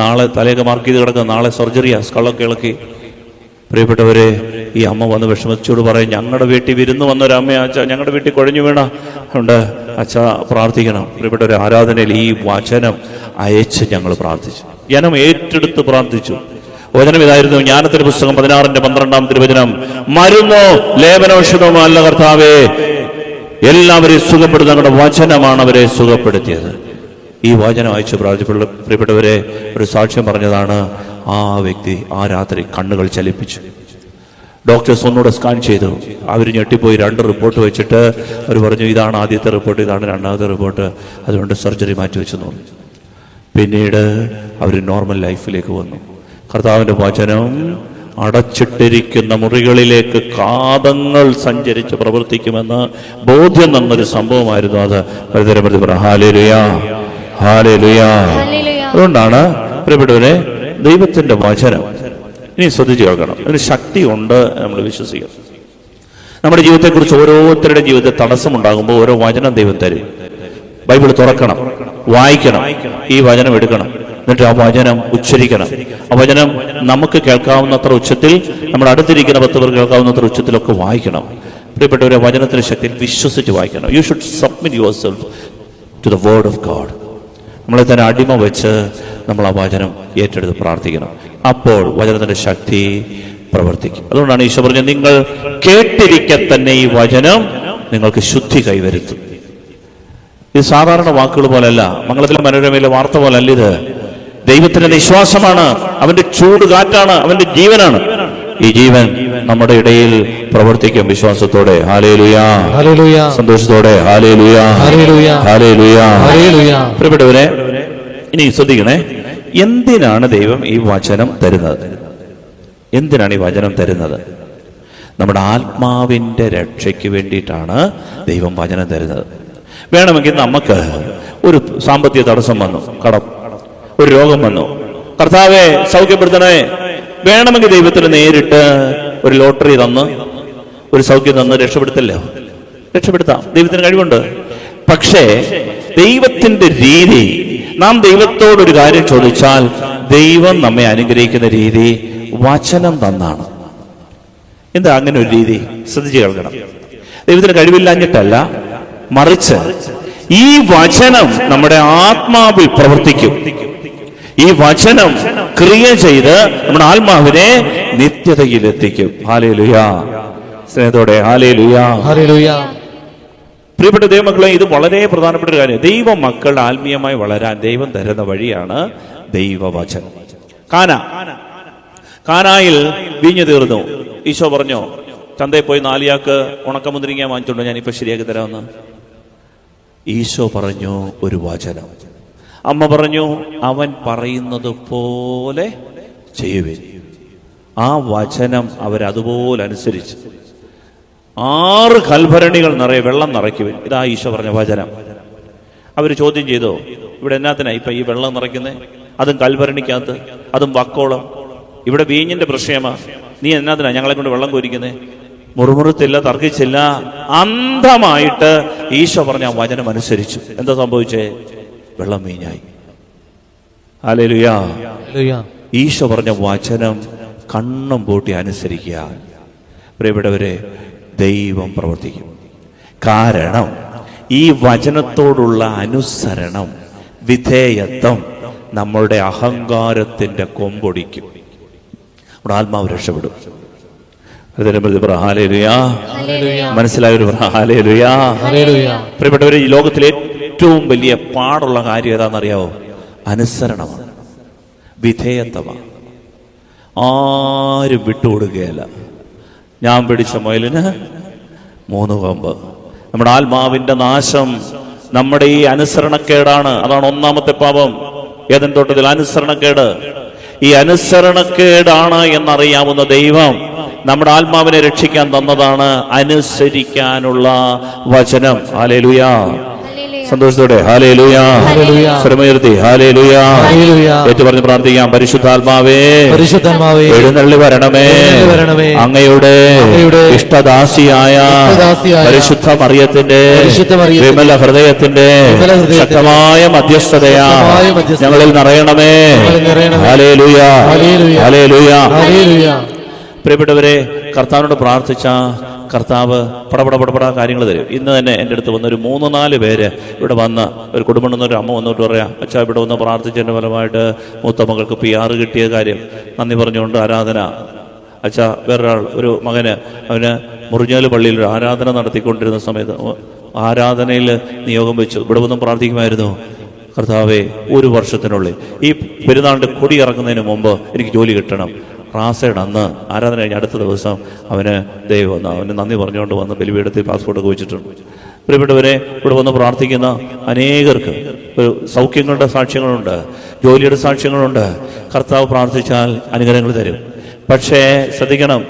നാളെ തലയൊക്കെ മാർക്ക് ചെയ്ത് കിടക്കുക, നാളെ സർജറിയാ, സ്കളൊക്കെ ഇളക്കി. പ്രിയപ്പെട്ടവരെ, ഈ അമ്മ വന്ന് വിഷമിച്ചോട് പറയും, ഞങ്ങളുടെ വീട്ടിൽ വിരുന്ന് വന്നൊരമ്മയാ അച്ഛാ, ഞങ്ങളുടെ വീട്ടിൽ കുഴഞ്ഞു വീണ ഉണ്ട് അച്ഛാ, പ്രാർത്ഥിക്കണം. പ്രിയപ്പെട്ടവരെ, ആരാധനയിൽ ഈ വചനം അയച്ച് ഞങ്ങൾ പ്രാർത്ഥിച്ചു. ജനം ഏറ്റെടുത്ത് പ്രാർത്ഥിച്ചു. വചനം ഇതായിരുന്നു. ജ്ഞാനത്തിന്റെ പുസ്തകം 16:12 തിരുവചനം, മരുന്നോ ലേപനൌഷധമോ അല്ല കർത്താവേ, എല്ലാവരെയും സുഖപ്പെടുത്തുന്ന ഞങ്ങളുടെ വചനമാണ് അവരെ സുഖപ്പെടുത്തിയത്. ഈ വചനം അയച്ചു പ്രാർത്ഥിച്ചുള്ള പ്രിയപ്പെട്ടവരെ, ഒരു സാക്ഷ്യം പറഞ്ഞതാണ്. ആ വ്യക്തി ആ രാത്രി കണ്ണുകൾ ചലിപ്പിച്ചു. ഡോക്ടേഴ്സ് ഒന്നുകൂടെ സ്കാൻ ചെയ്തു. അവർ ഞെട്ടിപ്പോയി. 2 റിപ്പോർട്ട് വെച്ചിട്ട് അവർ പറഞ്ഞു, ഇതാണ് ആദ്യത്തെ റിപ്പോർട്ട്, ഇതാണ് രണ്ടാമത്തെ റിപ്പോർട്ട്, അതുകൊണ്ട് സർജറി മാറ്റിവെച്ചെന്ന് പറഞ്ഞു. പിന്നീട് അവർ നോർമൽ ലൈഫിലേക്ക് വന്നു. കർത്താവിൻ്റെ വചനം അടച്ചിട്ടിരിക്കുന്ന മുറികളിലേക്ക് കാതങ്ങൾ സഞ്ചരിച്ച് പ്രവർത്തിക്കുമെന്ന് ബോധ്യം തന്നൊരു സംഭവമായിരുന്നു അത്. Hallelujah, hallelujah. അതുകൊണ്ടാണ് പ്രിയപ്പെട്ടവരെ, ദൈവത്തിന്റെ വചനം ഇനി ശ്രദ്ധിച്ചു കേൾക്കണം. അതിന് ശക്തിയുണ്ട്, നമ്മൾ വിശ്വസിക്കണം. നമ്മുടെ ജീവിതത്തെക്കുറിച്ച് ഓരോരുത്തരുടെ ജീവിതത്തിൽ തടസ്സമുണ്ടാകുമ്പോൾ ഓരോ വചനം ദൈവം തരും. ബൈബിൾ തുറക്കണം, വായിക്കണം, ഈ വചനം എടുക്കണം, എന്നിട്ട് ആ വചനം ഉച്ചരിക്കണം. ആ വചനം നമുക്ക് കേൾക്കാവുന്നത്ര ഉച്ചത്തിൽ, നമ്മുടെ അടുത്തിരിക്കുന്ന 10 പേർ കേൾക്കാവുന്നത്ര ഉച്ചത്തിലൊക്കെ വായിക്കണം. പ്രിയപ്പെട്ടവരെ, വചനത്തിന്റെ ശക്തിയിൽ വിശ്വസിച്ച് വായിക്കണം. You should submit yourself to the word of God. നമ്മളെ തന്നെ അടിമ വെച്ച് നമ്മൾ ആ വചനം ഏറ്റെടുത്ത് പ്രാർത്ഥിക്കണം. അപ്പോൾ വചനത്തിന്റെ ശക്തി പ്രവർത്തിക്കും. അതുകൊണ്ടാണ് ഈശോ പറഞ്ഞത്, നിങ്ങൾ കേട്ടിരിക്കെ തന്നെ ഈ വചനം നിങ്ങൾക്ക് ശുദ്ധി കൈവരുത്തും. ഇത് സാധാരണ വാക്കുകൾ പോലല്ല, മംഗളത്തിലെ മനോരമയിലെ വാർത്ത പോലല്ല. ഇത് ദൈവത്തിന്റെ നിശ്വാസമാണ്, അവന്റെ ചൂട് കാറ്റാണ്, അവന്റെ ജീവനാണ്. ഈ ജീവൻ നമ്മുടെ ഇടയിൽ പ്രവർത്തിക്കും. വിശ്വാസത്തോടെ ഹല്ലേലൂയ, ഹല്ലേലൂയ, സന്തോഷത്തോടെ ഹല്ലേലൂയ, ഹല്ലേലൂയ, ഹല്ലേലൂയ, ഹല്ലേലൂയ. പ്രിയപ്പെട്ടവരെ, ഇനി ശ്രദ്ധിക്കണേ. എന്തിനാണ് ദൈവം ഈ വചനം തരുന്നത്? എന്തിനാണ് ഈ വചനം തരുന്നത്? നമ്മുടെ ആത്മാവിന്റെ രക്ഷയ്ക്ക് വേണ്ടിയിട്ടാണ് ദൈവം വചനം തരുന്നത്. വേണമെങ്കിൽ നമുക്ക് ഒരു സാമ്പത്തിക തടസ്സം വന്നു, കടം, ഒരു രോഗം വന്നു, കർത്താവെ സൗഖ്യപ്പെടുത്തണേ, വേണമെങ്കിൽ ദൈവത്തിന് നേരിട്ട് ഒരു ലോട്ടറി തന്ന് ഒരു സൗഖ്യം തന്ന് രക്ഷപ്പെടുത്തല്ലോ, രക്ഷപ്പെടുത്താം. ദൈവത്തിന് കഴിവുണ്ട്. പക്ഷേ ദൈവത്തിന്റെ രീതി, നാം ദൈവത്തോടൊരു കാര്യം ചോദിച്ചാൽ ദൈവം നമ്മെ അനുഗ്രഹിക്കുന്ന രീതി വചനം തന്നാണ്. എന്താ അങ്ങനെ ഒരു രീതി? ശ്രദ്ധിച്ച് കേൾക്കണം. ദൈവത്തിന് കഴിവില്ലാഞ്ഞിട്ടല്ല, മറിച്ച് ഈ വചനം നമ്മുടെ ആത്മാവിൽ പ്രവർത്തിക്കും. ഈ വചനം ക്രിയ ചെയ്ത് നമ്മുടെ ആത്മാവിനെ നിത്യതയിലെത്തിക്കും. ഹല്ലേലൂയ, സ്നേഹത്തോടെ ഹല്ലേലൂയ, ഹല്ലേലൂയ. പ്രിയപ്പെട്ട ദൈവമക്കളെ, ഇത് വളരെ പ്രധാനപ്പെട്ട ഒരു കാര്യം. ദൈവ മക്കൾ ആത്മീയമായി വളരാൻ ദൈവം തരുന്ന വഴിയാണ് ദൈവവചനം. കാനായിൽ വീഞ്ഞു തീർന്നു. ഈശോ പറഞ്ഞു, ചന്തയിൽ പോയി 4 ചാക്ക് ഉണക്കമുന്തിരിങ്ങ വാങ്ങിച്ചുണ്ടോ, ഞാനിപ്പോ ശരിയാക്കി തരാമെന്ന്. ഈശോ പറഞ്ഞു ഒരു വചനം. അമ്മ പറഞ്ഞു, അവൻ പറയുന്നത് പോലെ ചെയ്യുവിൻ. ആ വചനം അവരതുപോലെ അനുസരിച്ച് 6 കൽഭരണികൾ നിറയെ വെള്ളം നിറയ്ക്കുവിൻ. ഇതാ ഈശോ പറഞ്ഞ വചനം. അവർ ചോദ്യം ചെയ്തോ, ഇവിടെ എന്നാത്തിനാ ഇപ്പൊ ഈ വെള്ളം നിറയ്ക്കുന്നേ? അതും കൽഭരണിക്കകത്ത്, അതും വക്കോളം. ഇവിടെ വീഞ്ഞിന്റെ പ്രശ്നമാ, നീ എന്നാത്തിനാ ഞങ്ങളെ കൊണ്ട് വെള്ളം കോരിക്കുന്നേ? മുറുമുറുത്തില്ല, തർക്കിച്ചില്ല, അന്ധമായിട്ട് ഈശോ പറഞ്ഞ ആ വചനം അനുസരിച്ചു. എന്താ സംഭവിച്ചേ? വെള്ളം വീഞ്ഞായി. ഹല്ലേലൂയ. ഈശോ പറഞ്ഞ വചനം കണ്ണും പൂട്ടി അനുസരിക്കുക. പ്രിയപ്പെട്ടവരെ, ദൈവം പ്രവർത്തിക്കും. കാരണം ഈ വചനത്തോടുള്ള അനുസരണം, വിധേയത്വം നമ്മളുടെ അഹങ്കാരത്തിന്റെ കൊമ്പൊടിക്കും. നമ്മുടെ ആത്മാവ് രക്ഷപ്പെടും. മനസ്സിലായൊരു ഹല്ലേലൂയ. പ്രിയപ്പെട്ടവരെ, ഈ ലോകത്തിലെ ഏറ്റവും വലിയ പാടുള്ള കാര്യം ഏതാണെന്നറിയാവോ? അനുസരണമാണ്, വിധേയത്വമാണ്. ആരും വിട്ടുകൊടുക്കുകയല്ല. ഞാൻ പിടിച്ച മുയലിന് 3 കൊമ്പ്. നമ്മുടെ ആത്മാവിന്റെ നാശം നമ്മുടെ ഈ അനുസരണക്കേടാണ്. അതാണ് ഒന്നാമത്തെ പാപം. ഏദൻ തോട്ടത്തിൽ അനുസരണക്കേട്. ഈ അനുസരണക്കേടാണ് എന്നറിയാവുന്ന ദൈവം നമ്മുടെ ആത്മാവിനെ രക്ഷിക്കാൻ തന്നതാണ് അനുസരിക്കാനുള്ള വചനം. ഹല്ലേലൂയ, സന്തോഷത്തോടെ ഹല്ലേലൂയ, സ്വരമുയർത്തി ഹല്ലേലൂയ. ഏറ്റു പറഞ്ഞ് പ്രാർത്ഥിക്കാം. പരിശുദ്ധാത്മാവേ, എഴുന്നള്ളി വരണമേ. അങ്ങയുടെ ഇഷ്ടദാസിയായ പരിശുദ്ധ മറിയത്തിന്റെ വിമല ഹൃദയത്തിന്റെ ശക്തമായ മധ്യസ്ഥതയാ ഞങ്ങളിൽ നിറയണമേ. Hallelujah, hallelujah. പ്രിയപ്പെട്ടവരെ, കർത്താവിനോട് പ്രാർത്ഥിച്ച കർത്താവ് പടപട കാര്യങ്ങൾ തരും. ഇന്ന് തന്നെ എൻ്റെ അടുത്ത് വന്നൊരു 3-4 പേര് ഇവിടെ വന്ന്, ഒരു കുടുംബം ഒരു അമ്മ വന്നിട്ട് പറയാം, അച്ഛാ ഇവിടെ വന്ന് പ്രാർത്ഥിച്ചതിൻ്റെ ഫലമായിട്ട് മൂത്ത മകൾക്ക് PR കിട്ടിയ കാര്യം നന്ദി പറഞ്ഞുകൊണ്ട് ആരാധന. അച്ഛാ വേറൊരാൾ, ഒരു മകന്, അവന് മുറിഞ്ഞാല് പള്ളിയിൽ ഒരു ആരാധന നടത്തിക്കൊണ്ടിരുന്ന സമയത്ത് ആരാധനയിൽ നിയോഗം വെച്ചു. ഇവിടെ വന്നും പ്രാർത്ഥിക്കുമായിരുന്നു, കർത്താവേ 1 വർഷത്തിനുള്ളിൽ ഈ പെരുന്നാളിൻ്റെ കൊടി ഇറക്കുന്നതിന് മുമ്പ് എനിക്ക് ജോലി കിട്ടണം. റാസയുടെ അന്ന് ആരാധന കഴിഞ്ഞ അടുത്ത ദിവസം അവന് ദൈവം വന്ന് അവന് നന്ദി പറഞ്ഞുകൊണ്ട് വന്ന് ബലിപീഠത്തിൽ പാസ്പോർട്ടൊക്കെ വെച്ചിട്ടുണ്ട്. പ്രിയപ്പെട്ടവരെ, ഇവിടെ വന്ന് പ്രാർത്ഥിക്കുന്ന അനേകർക്ക് ഒരു സൗഖ്യങ്ങളുടെ സാക്ഷ്യങ്ങളുണ്ട്, ജോലിയുടെ സാക്ഷ്യങ്ങളുണ്ട്. കർത്താവ് പ്രാർത്ഥിച്ചാൽ അനുഗ്രഹങ്ങൾ തരും. പക്ഷേ ശ്രദ്ധിക്കണം,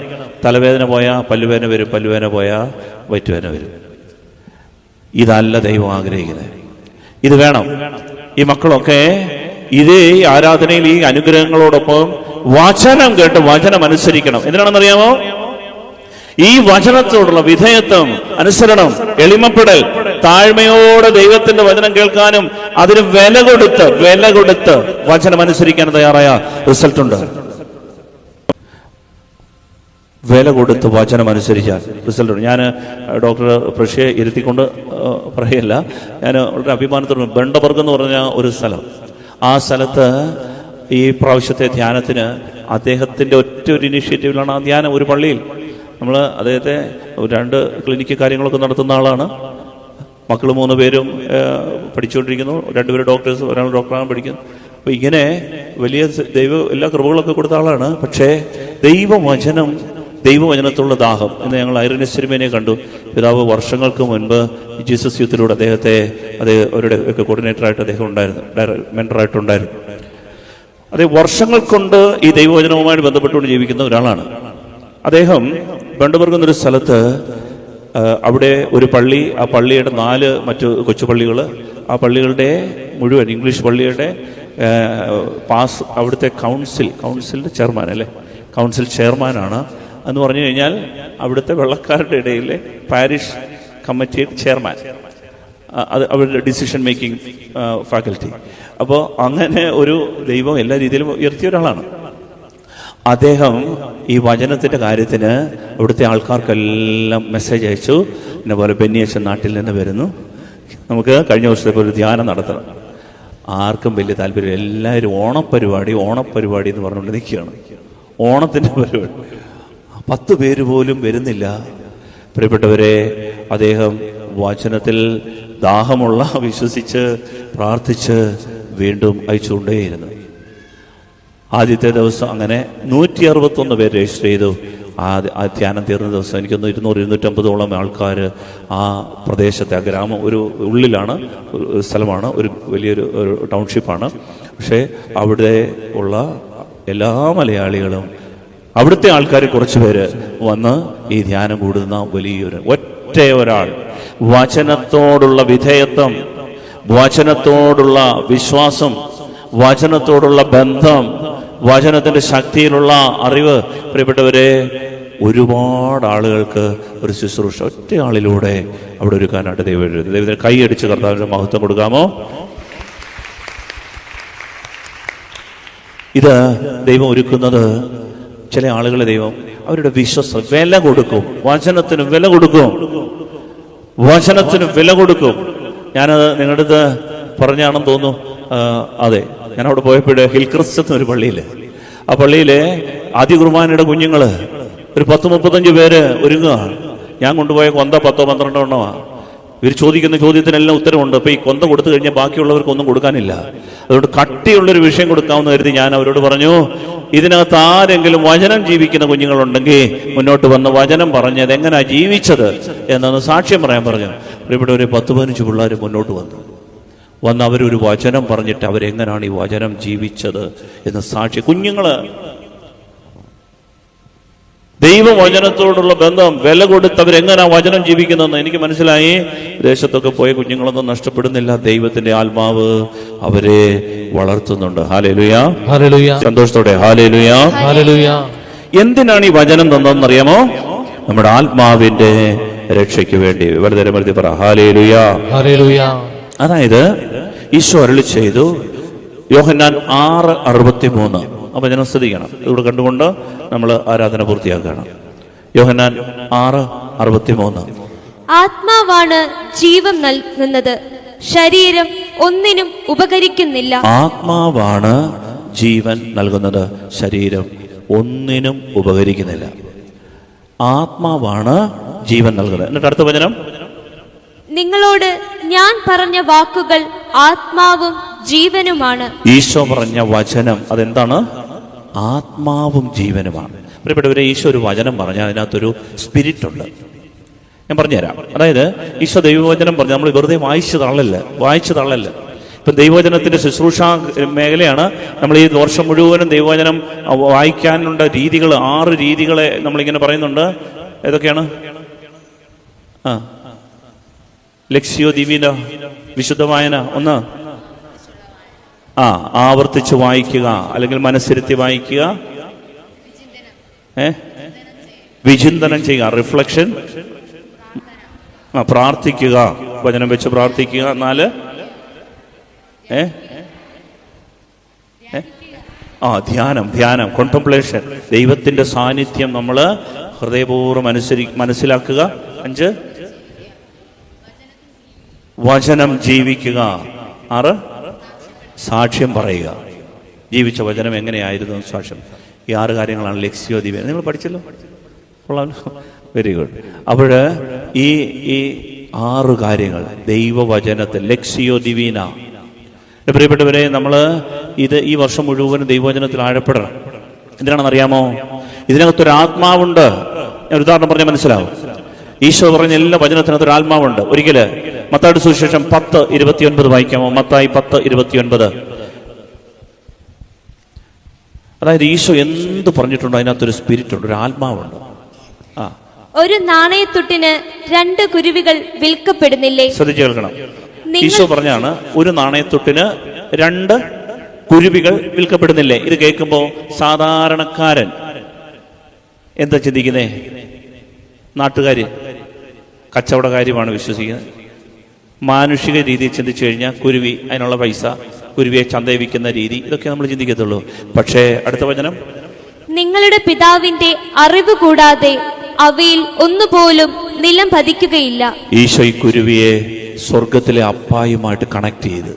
തലവേദന പോയാൽ പല്ലുവേദന വരും, പല്ലുവേദന പോയാൽ വയറ്റുവേദന വരും. ഇതല്ല ദൈവം ആഗ്രഹിക്കുന്നത്. ഇത് വേണം. ഈ മക്കളൊക്കെ ഇതേ ആരാധനയിൽ ഈ അനുഗ്രഹങ്ങളോടൊപ്പം വചനം കേട്ട് വചനം അനുസരിക്കണം. എന്തിനാണെന്നറിയാമോ? ഈ വചനത്തോടുള്ള വിധേയത്വം, അനുസരണം, എളിമപ്പെടൽ, താഴ്മയോടെ ദൈവത്തിന്റെ വചനം കേൾക്കാനും അതിന് വില കൊടുത്ത് വചനം അനുസരിക്കാനും തയ്യാറായ റിസൾട്ട് ഉണ്ട്. വില കൊടുത്ത് വചനം അനുസരിച്ചാൽ റിസൾട്ട് ഉണ്ട്. ഞാൻ ഡോക്ടർ പ്രഷ്യയെ ഇരുത്തിക്കൊണ്ട് പറയല്ല, ഞാൻ വളരെ അഭിമാനത്തോടെ ബണ്ടബർഗ് എന്ന് പറഞ്ഞ ഒരു സ്ഥലം, ആ സ്ഥലത്ത് ഈ പ്രാവശ്യത്തെ ധ്യാനത്തിന് അദ്ദേഹത്തിൻ്റെ ഒറ്റ ഒരു ഇനീഷ്യേറ്റീവിലാണ് ആ ധ്യാനം. ഒരു പള്ളിയിൽ നമ്മൾ അദ്ദേഹത്തെ 2 ക്ലിനിക്ക് കാര്യങ്ങളൊക്കെ നടത്തുന്ന ആളാണ്. മക്കൾ 3 പേരും പഠിച്ചുകൊണ്ടിരിക്കുന്നു. 2 പേര് ഡോക്ടേഴ്സ്, ഒരാൾ ഡോക്ടറാണ് പഠിക്കുന്നു. അപ്പോൾ ഇങ്ങനെ വലിയ എല്ലാ കൃപകളൊക്കെ കൊടുത്ത ആളാണ്. പക്ഷേ ദൈവവചനത്തുള്ള ദാഹം എന്ന് ഞങ്ങൾ ഐറിനസ് സിരിമേനെ കണ്ടു. പിതാവ് വർഷങ്ങൾക്ക് മുൻപ് ജീസസ് യൂത്തിലൂടെ അവരുടെ ഒക്കെ കോർഡിനേറ്ററായിട്ട് അദ്ദേഹം ഉണ്ടായിരുന്നു, മെൻറ്ററായിട്ടുണ്ടായിരുന്നു. അതേ വർഷങ്ങൾ കൊണ്ട് ഈ ദൈവവചനവുമായി ബന്ധപ്പെട്ടുകൊണ്ട് ജീവിക്കുന്ന ഒരാളാണ് അദ്ദേഹം. ബണ്ടബർഗ് എന്നൊരു സ്ഥലത്ത് അവിടെ ഒരു പള്ളി, ആ പള്ളിയുടെ 4 മറ്റു കൊച്ചു പള്ളികൾ, ആ പള്ളികളുടെ മുഴുവൻ ഇംഗ്ലീഷ് പള്ളിയുടെ അവിടുത്തെ കൗൺസിലിൻ്റെ ചെയർമാൻ അല്ലേ, കൗൺസിൽ ചെയർമാനാണ് എന്ന് പറഞ്ഞു കഴിഞ്ഞാൽ അവിടുത്തെ വെള്ളക്കാരുടെ ഇടയിലെ പാരിഷ് കമ്മിറ്റി ചെയർമാൻ, അത് അവരുടെ ഡിസിഷൻ മേക്കിംഗ് ഫാക്കൽറ്റി. അപ്പോൾ അങ്ങനെ ഒരു ദൈവം എല്ലാ രീതിയിലും ഉയർത്തിയ ഒരാളാണ് അദ്ദേഹം. ഈ വചനത്തിൻ്റെ കാര്യത്തിന് അവിടുത്തെ ആൾക്കാർക്കെല്ലാം മെസ്സേജ് അയച്ചു, എന്നെ പോലെ ബെന്നിയച്ചൻ നാട്ടിൽ നിന്ന് വരുന്നു, നമുക്ക് കഴിഞ്ഞ വർഷത്തെ ഒരു ധ്യാനം നടത്തണം. ആർക്കും വലിയ താല്പര്യം, എല്ലാവരും ഓണപ്പരിപാടി എന്ന് പറഞ്ഞുകൊണ്ട് നിൽക്കുകയാണ്. ഓണത്തിൻ്റെ പരിപാടി 10 പേര് പോലും വരുന്നില്ല. പ്രിയപ്പെട്ടവരെ, അദ്ദേഹം വചനത്തിൽ ദാഹമുള്ള വിശ്വസിച്ച് പ്രാർത്ഥിച്ച് വീണ്ടും അയച്ചുകൊണ്ടേയിരുന്നു. ആദ്യത്തെ ദിവസം അങ്ങനെ 161 പേര് രജിസ്റ്റർ ചെയ്തു. ആ ധ്യാനം തീർന്ന ദിവസം എനിക്കൊന്ന് 200-250 ആൾക്കാർ ആ പ്രദേശത്തെ, ആ ഗ്രാമം ഒരു ഉള്ളിലാണ്, ഒരു സ്ഥലമാണ്, ഒരു വലിയൊരു ടൗൺഷിപ്പാണ്. പക്ഷേ അവിടെ ഉള്ള എല്ലാ മലയാളികളും, അവിടുത്തെ ആൾക്കാർ കുറച്ച് പേര് വന്ന് ഈ ധ്യാനം കൂടുന്ന ഒറ്റ ഒരാൾ വചനത്തോടുള്ള വിധേയത്വം, വചനത്തോടുള്ള വിശ്വാസം, വചനത്തോടുള്ള ബന്ധം, വചനത്തിന്റെ ശക്തിയിലുള്ള അറിവ്. പ്രിയപ്പെട്ടവരെ, ഒരുപാട് ആളുകൾക്ക് ഒരു ശുശ്രൂഷ ഒറ്റ ആളിലൂടെ അവിടെ ഒരുക്കാനായിട്ട് ദൈവത്തിന് കൈയടിച്ച് കർത്താവിന്റെ മഹത്വം കൊടുക്കാമോ? ഇത് ദൈവം ഒരുക്കുന്നത് ചില ആളുകളെ ദൈവം അവരുടെ വില കൊടുക്കും, വചനത്തിന് വില കൊടുക്കും. ഞാനത് നിങ്ങളുടെ അടുത്ത് പറഞ്ഞാണെന്ന് തോന്നുന്നു. അതെ, ഞാൻ അവിടെ പോയപ്പോഴേ ഹിൽക്രിസ്റ്റ് എന്നൊരു പള്ളിയിൽ, ആ പള്ളിയിലെ ആദ്യ കുർബാനയുടെ കുഞ്ഞുങ്ങൾ ഒരു 10-35 പേര് ഒരുങ്ങുകയാണ്. ഞാൻ കൊണ്ടുപോയ കൊന്ത 10-12 എണ്ണമാണ്. ഇവർ ചോദിക്കുന്ന ചോദ്യത്തിനെല്ലാം ഉത്തരവുണ്ട്. അപ്പോൾ ഈ കൊന്ത കൊടുത്തു കഴിഞ്ഞാൽ ബാക്കിയുള്ളവർക്കൊന്നും കൊടുക്കാനില്ല. അതുകൊണ്ട് കട്ടിയുള്ളൊരു വിഷയം കൊടുക്കാമെന്ന് കരുതി ഞാൻ അവരോട് പറഞ്ഞു, ഇതിനകത്ത് ആരെങ്കിലും വചനം ജീവിക്കുന്ന കുഞ്ഞുങ്ങളുണ്ടെങ്കിൽ മുന്നോട്ട് വന്ന് വചനം പറഞ്ഞ് അതെങ്ങനെയാണ് ജീവിച്ചത് എന്നൊന്ന് സാക്ഷ്യം പറയാൻ പറഞ്ഞു. ഇവിടെ ഒരു 10-15 പിള്ളേർ മുന്നോട്ട് വന്ന് അവരൊരു വചനം പറഞ്ഞിട്ട് അവരെങ്ങനെയാണ് ഈ വചനം ജീവിച്ചത് എന്ന് സാക്ഷി. കുഞ്ഞുങ്ങള് ദൈവവചനത്തോടുള്ള ബന്ധം വില കൊടുത്തവരെങ്ങനെ വചനം ജീവിക്കുന്നതെന്ന് എനിക്ക് മനസ്സിലായി. ദേശത്തൊക്കെ പോയ കുഞ്ഞുങ്ങളൊന്നും നഷ്ടപ്പെടുന്നില്ല. ദൈവത്തിന്റെ ആത്മാവ് അവരെ വളർത്തുന്നുണ്ട്. ഹല്ലേലൂയാ, ഹല്ലേലൂയാ. സന്തോഷത്തോടെ ഹല്ലേലൂയാ, ഹല്ലേലൂയാ. എന്തിനാണ് ഈ വചനം തന്നതെന്നറിയാമോ? നമ്മുടെ ആത്മാവിന്റെ രക്ഷയ്ക്ക് വേണ്ടി. വലുതരമരുത്തി പറ ഹല്ലേലൂയാ, ഹല്ലേലൂയാ. അതായത് ഈശോ അരുളി ചെയ്തു, യോഹന്നാൻ 6:63. അപ്പൊ ഞാൻ ശ്രദ്ധിക്കണം, ഇവിടെ കണ്ടുകൊണ്ട് നമ്മൾ ആരാധന പൂർത്തിയാക്കണം. യോഹന്നാൻ 6:63. ആത്മാവാണ് ജീവൻ നൽകുന്നത്, ശരീരം ഒന്നിനും ഉപകരിക്കുന്നില്ല. ആത്മാവാണ് ജീവൻ നൽകുന്നത്, ശരീരം ഒന്നിനും ഉപകരിക്കുന്നില്ല. ആത്മാവാണ് ജീവൻ നൽകുന്നത്. എന്നിട്ട് അടുത്ത വചനം, നിങ്ങളോട് ഞാൻ പറഞ്ഞ വാക്കുകൾ ആത്മാവും ജീവനുമാണ്. ഈശോ പറഞ്ഞ വചനം അതെന്താണ്? ആത്മാവും ജീവനുമാണ്. പ്രിയപ്പെട്ടവരെ, ഈശോ ഒരു വചനം പറഞ്ഞാൽ അതിനകത്തൊരു സ്പിരിറ്റ് ഉണ്ട്. ഞാൻ പറഞ്ഞുതരാം. അതായത് ഈശോ ദൈവവചനം പറഞ്ഞ് നമ്മൾ വെറുതെ വായിച്ചു തള്ളല്ല. ഇപ്പം ദൈവവചനത്തിന്റെ ശുശ്രൂഷ മേഖലയാണ്. നമ്മൾ ഈ വർഷം മുഴുവനും ദൈവവചനം വായിക്കാനുള്ള രീതികൾ, 6 രീതികളെ നമ്മളിങ്ങനെ പറയുന്നുണ്ട്. ഏതൊക്കെയാണ്? ലക്ഷ്യോ ദിവ്യന, വിശുദ്ധ വായന 1, ആവർത്തിച്ച് വായിക്കുക അല്ലെങ്കിൽ മനസ്സിരുത്തി വായിക്കുക, വിചിന്തനം ചെയ്യുക, റിഫ്ലക്ഷൻ, പ്രാർത്ഥിക്കുക, വചനം വെച്ച് പ്രാർത്ഥിക്കുക, 4 ധ്യാനം, കോൺടംപ്ലേഷൻ, ദൈവത്തിന്റെ സാന്നിധ്യം നമ്മൾ ഹൃദയപൂർവ്വം മനസ്സിലാക്കുക, 5 വചനം ജീവിക്കുക, 6 സാക്ഷ്യം പറയുക. ജീവിച്ച വചനം എങ്ങനെയായിരുന്നു സാക്ഷ്യം. ഈ 6 കാര്യങ്ങളാണ് ലക്ഷ്യോ ദിവ്യ. നിങ്ങൾ പഠിച്ചല്ലോ, കൊള്ളാമല്ലോ, വെരി ഗുഡ്. അപ്പോൾ ഈ 6 കാര്യങ്ങൾ ദൈവവചനത്തിൽ ലക്ഷ്യോ ദിവീന. പ്രിയപ്പെട്ടവരെ, നമ്മൾ ഈ വർഷം മുഴുവൻ ദൈവവചനത്തിൽ ആഴപ്പെടണം. എന്തിനാണെന്ന് അറിയാമോ? ഇതിനകത്തൊരു ആത്മാവുണ്ട്. ഞാൻ ഒരു ഉദാഹരണം പറഞ്ഞാൽ മനസ്സിലാവും. ഈശോ പറഞ്ഞ എല്ലാ വചനത്തിനകത്തൊരു ആത്മാവുണ്ട്. ഒരിക്കല് മത്തായിയുടെ സുവിശേഷം 10:29 വായിക്കാമോ? മത്തായി 10:29. അതായത് ഈശോ എന്ത് പറഞ്ഞിട്ടുണ്ടോ അതിനകത്തൊരു സ്പിരിറ്റ് ഉണ്ട്, ഒരു ആത്മാവുണ്ട്. ഒരു നാണയത്തുട്ടിന് 2 കുരുവികൾ വിൽക്കപ്പെടുന്നില്ലേ? ശ്രദ്ധിച്ചു കേൾക്കണം. ഈശോ പറഞ്ഞാണ് ഒരു നാണയത്തുട്ടിന് 2 കുരുവികൾ വിൽക്കപ്പെടുന്നില്ലേ. ഇത് കേൾക്കുമ്പോ സാധാരണക്കാരൻ എന്താ ചിന്തിക്കുന്നേ? നാട്ടുകാര്, കച്ചവടകാര്യമാണ് വിശ്വസിക്കുന്നത്. മാനുഷിക രീതിയിൽ ചിന്തിച്ചു കഴിഞ്ഞാൽ കുരുവി, അതിനുള്ള പൈസ, കുരുവിയെ ചന്തയിൽ വിൽക്കുന്ന രീതി, ഇതൊക്കെ നമ്മൾ ചിന്തിക്കത്തുള്ളൂ. പക്ഷേ അടുത്ത വചനം, നിങ്ങളുടെ പിതാവിന്റെ അറിവ് കൂടാതെ അവയിൽ ഒന്നുപോലും നിലം പതിക്കുകയില്ല. ഈശോ ഈ കുരുവിയെ സ്വർഗത്തിലെ അപ്പായുമായിട്ട് കണക്ട് ചെയ്ത്,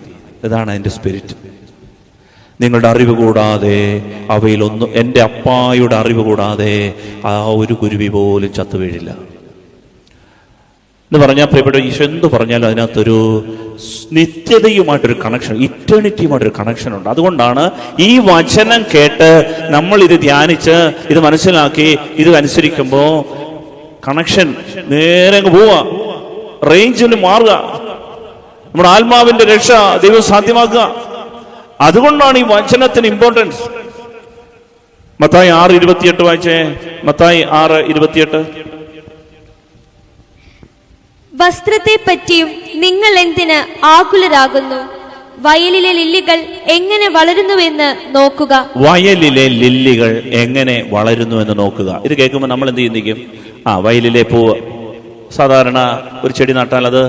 ഇതാണ് അതിന്റെ സ്പിരിറ്റ്. നിങ്ങളുടെ അറിവ് കൂടാതെ അവയിലൊന്നും, എൻ്റെ അപ്പായുടെ അറിവ് കൂടാതെ ആ ഒരു കുരുവി പോലും ചത്തു വീഴില്ല എന്ന് പറഞ്ഞാൽ, പ്രിയപ്പെട്ട ഈശോ എന്ത് പറഞ്ഞാലും അതിനകത്തൊരു നിത്യതയുമായിട്ടൊരു കണക്ഷൻ, ഇറ്റേണിറ്റിയുമായിട്ടൊരു കണക്ഷൻ ഉണ്ട്. അതുകൊണ്ടാണ് ഈ വചനം കേട്ട് നമ്മൾ ഇത് ധ്യാനിച്ച് ഇത് മനസ്സിലാക്കി ഇത് അനുസരിക്കുമ്പോൾ കണക്ഷൻ നേരെ പോവുക, റേഞ്ചിന് മാറുക, നമ്മുടെ ആത്മാവിന്റെ രക്ഷ ദൈവം സാധ്യമാക്കുക. അതുകൊണ്ടാണ് ഈ വചനത്തിന് ഇമ്പോർട്ടൻസ്. മത്തായി 6:28 വായിച്ചേ. മത്തായി 6:28. വസ്ത്രത്തെ പറ്റിയും നിങ്ങൾ എന്തിന് ആകുലരാകുന്നു? വയലിലെ ലില്ലികൾ എങ്ങനെ വളരുന്നുവെന്ന് നോക്കുക. വയലിലെ ലില്ലികൾ എങ്ങനെ വളരുന്നു എന്ന് നോക്കുക. ഇത് കേൾക്കുമ്പോൾ നമ്മൾ എന്ത് ചിന്തിക്കും? വയലിലെ പൂവ്. സാധാരണ ഒരു ചെടി നട്ടാൽ അത്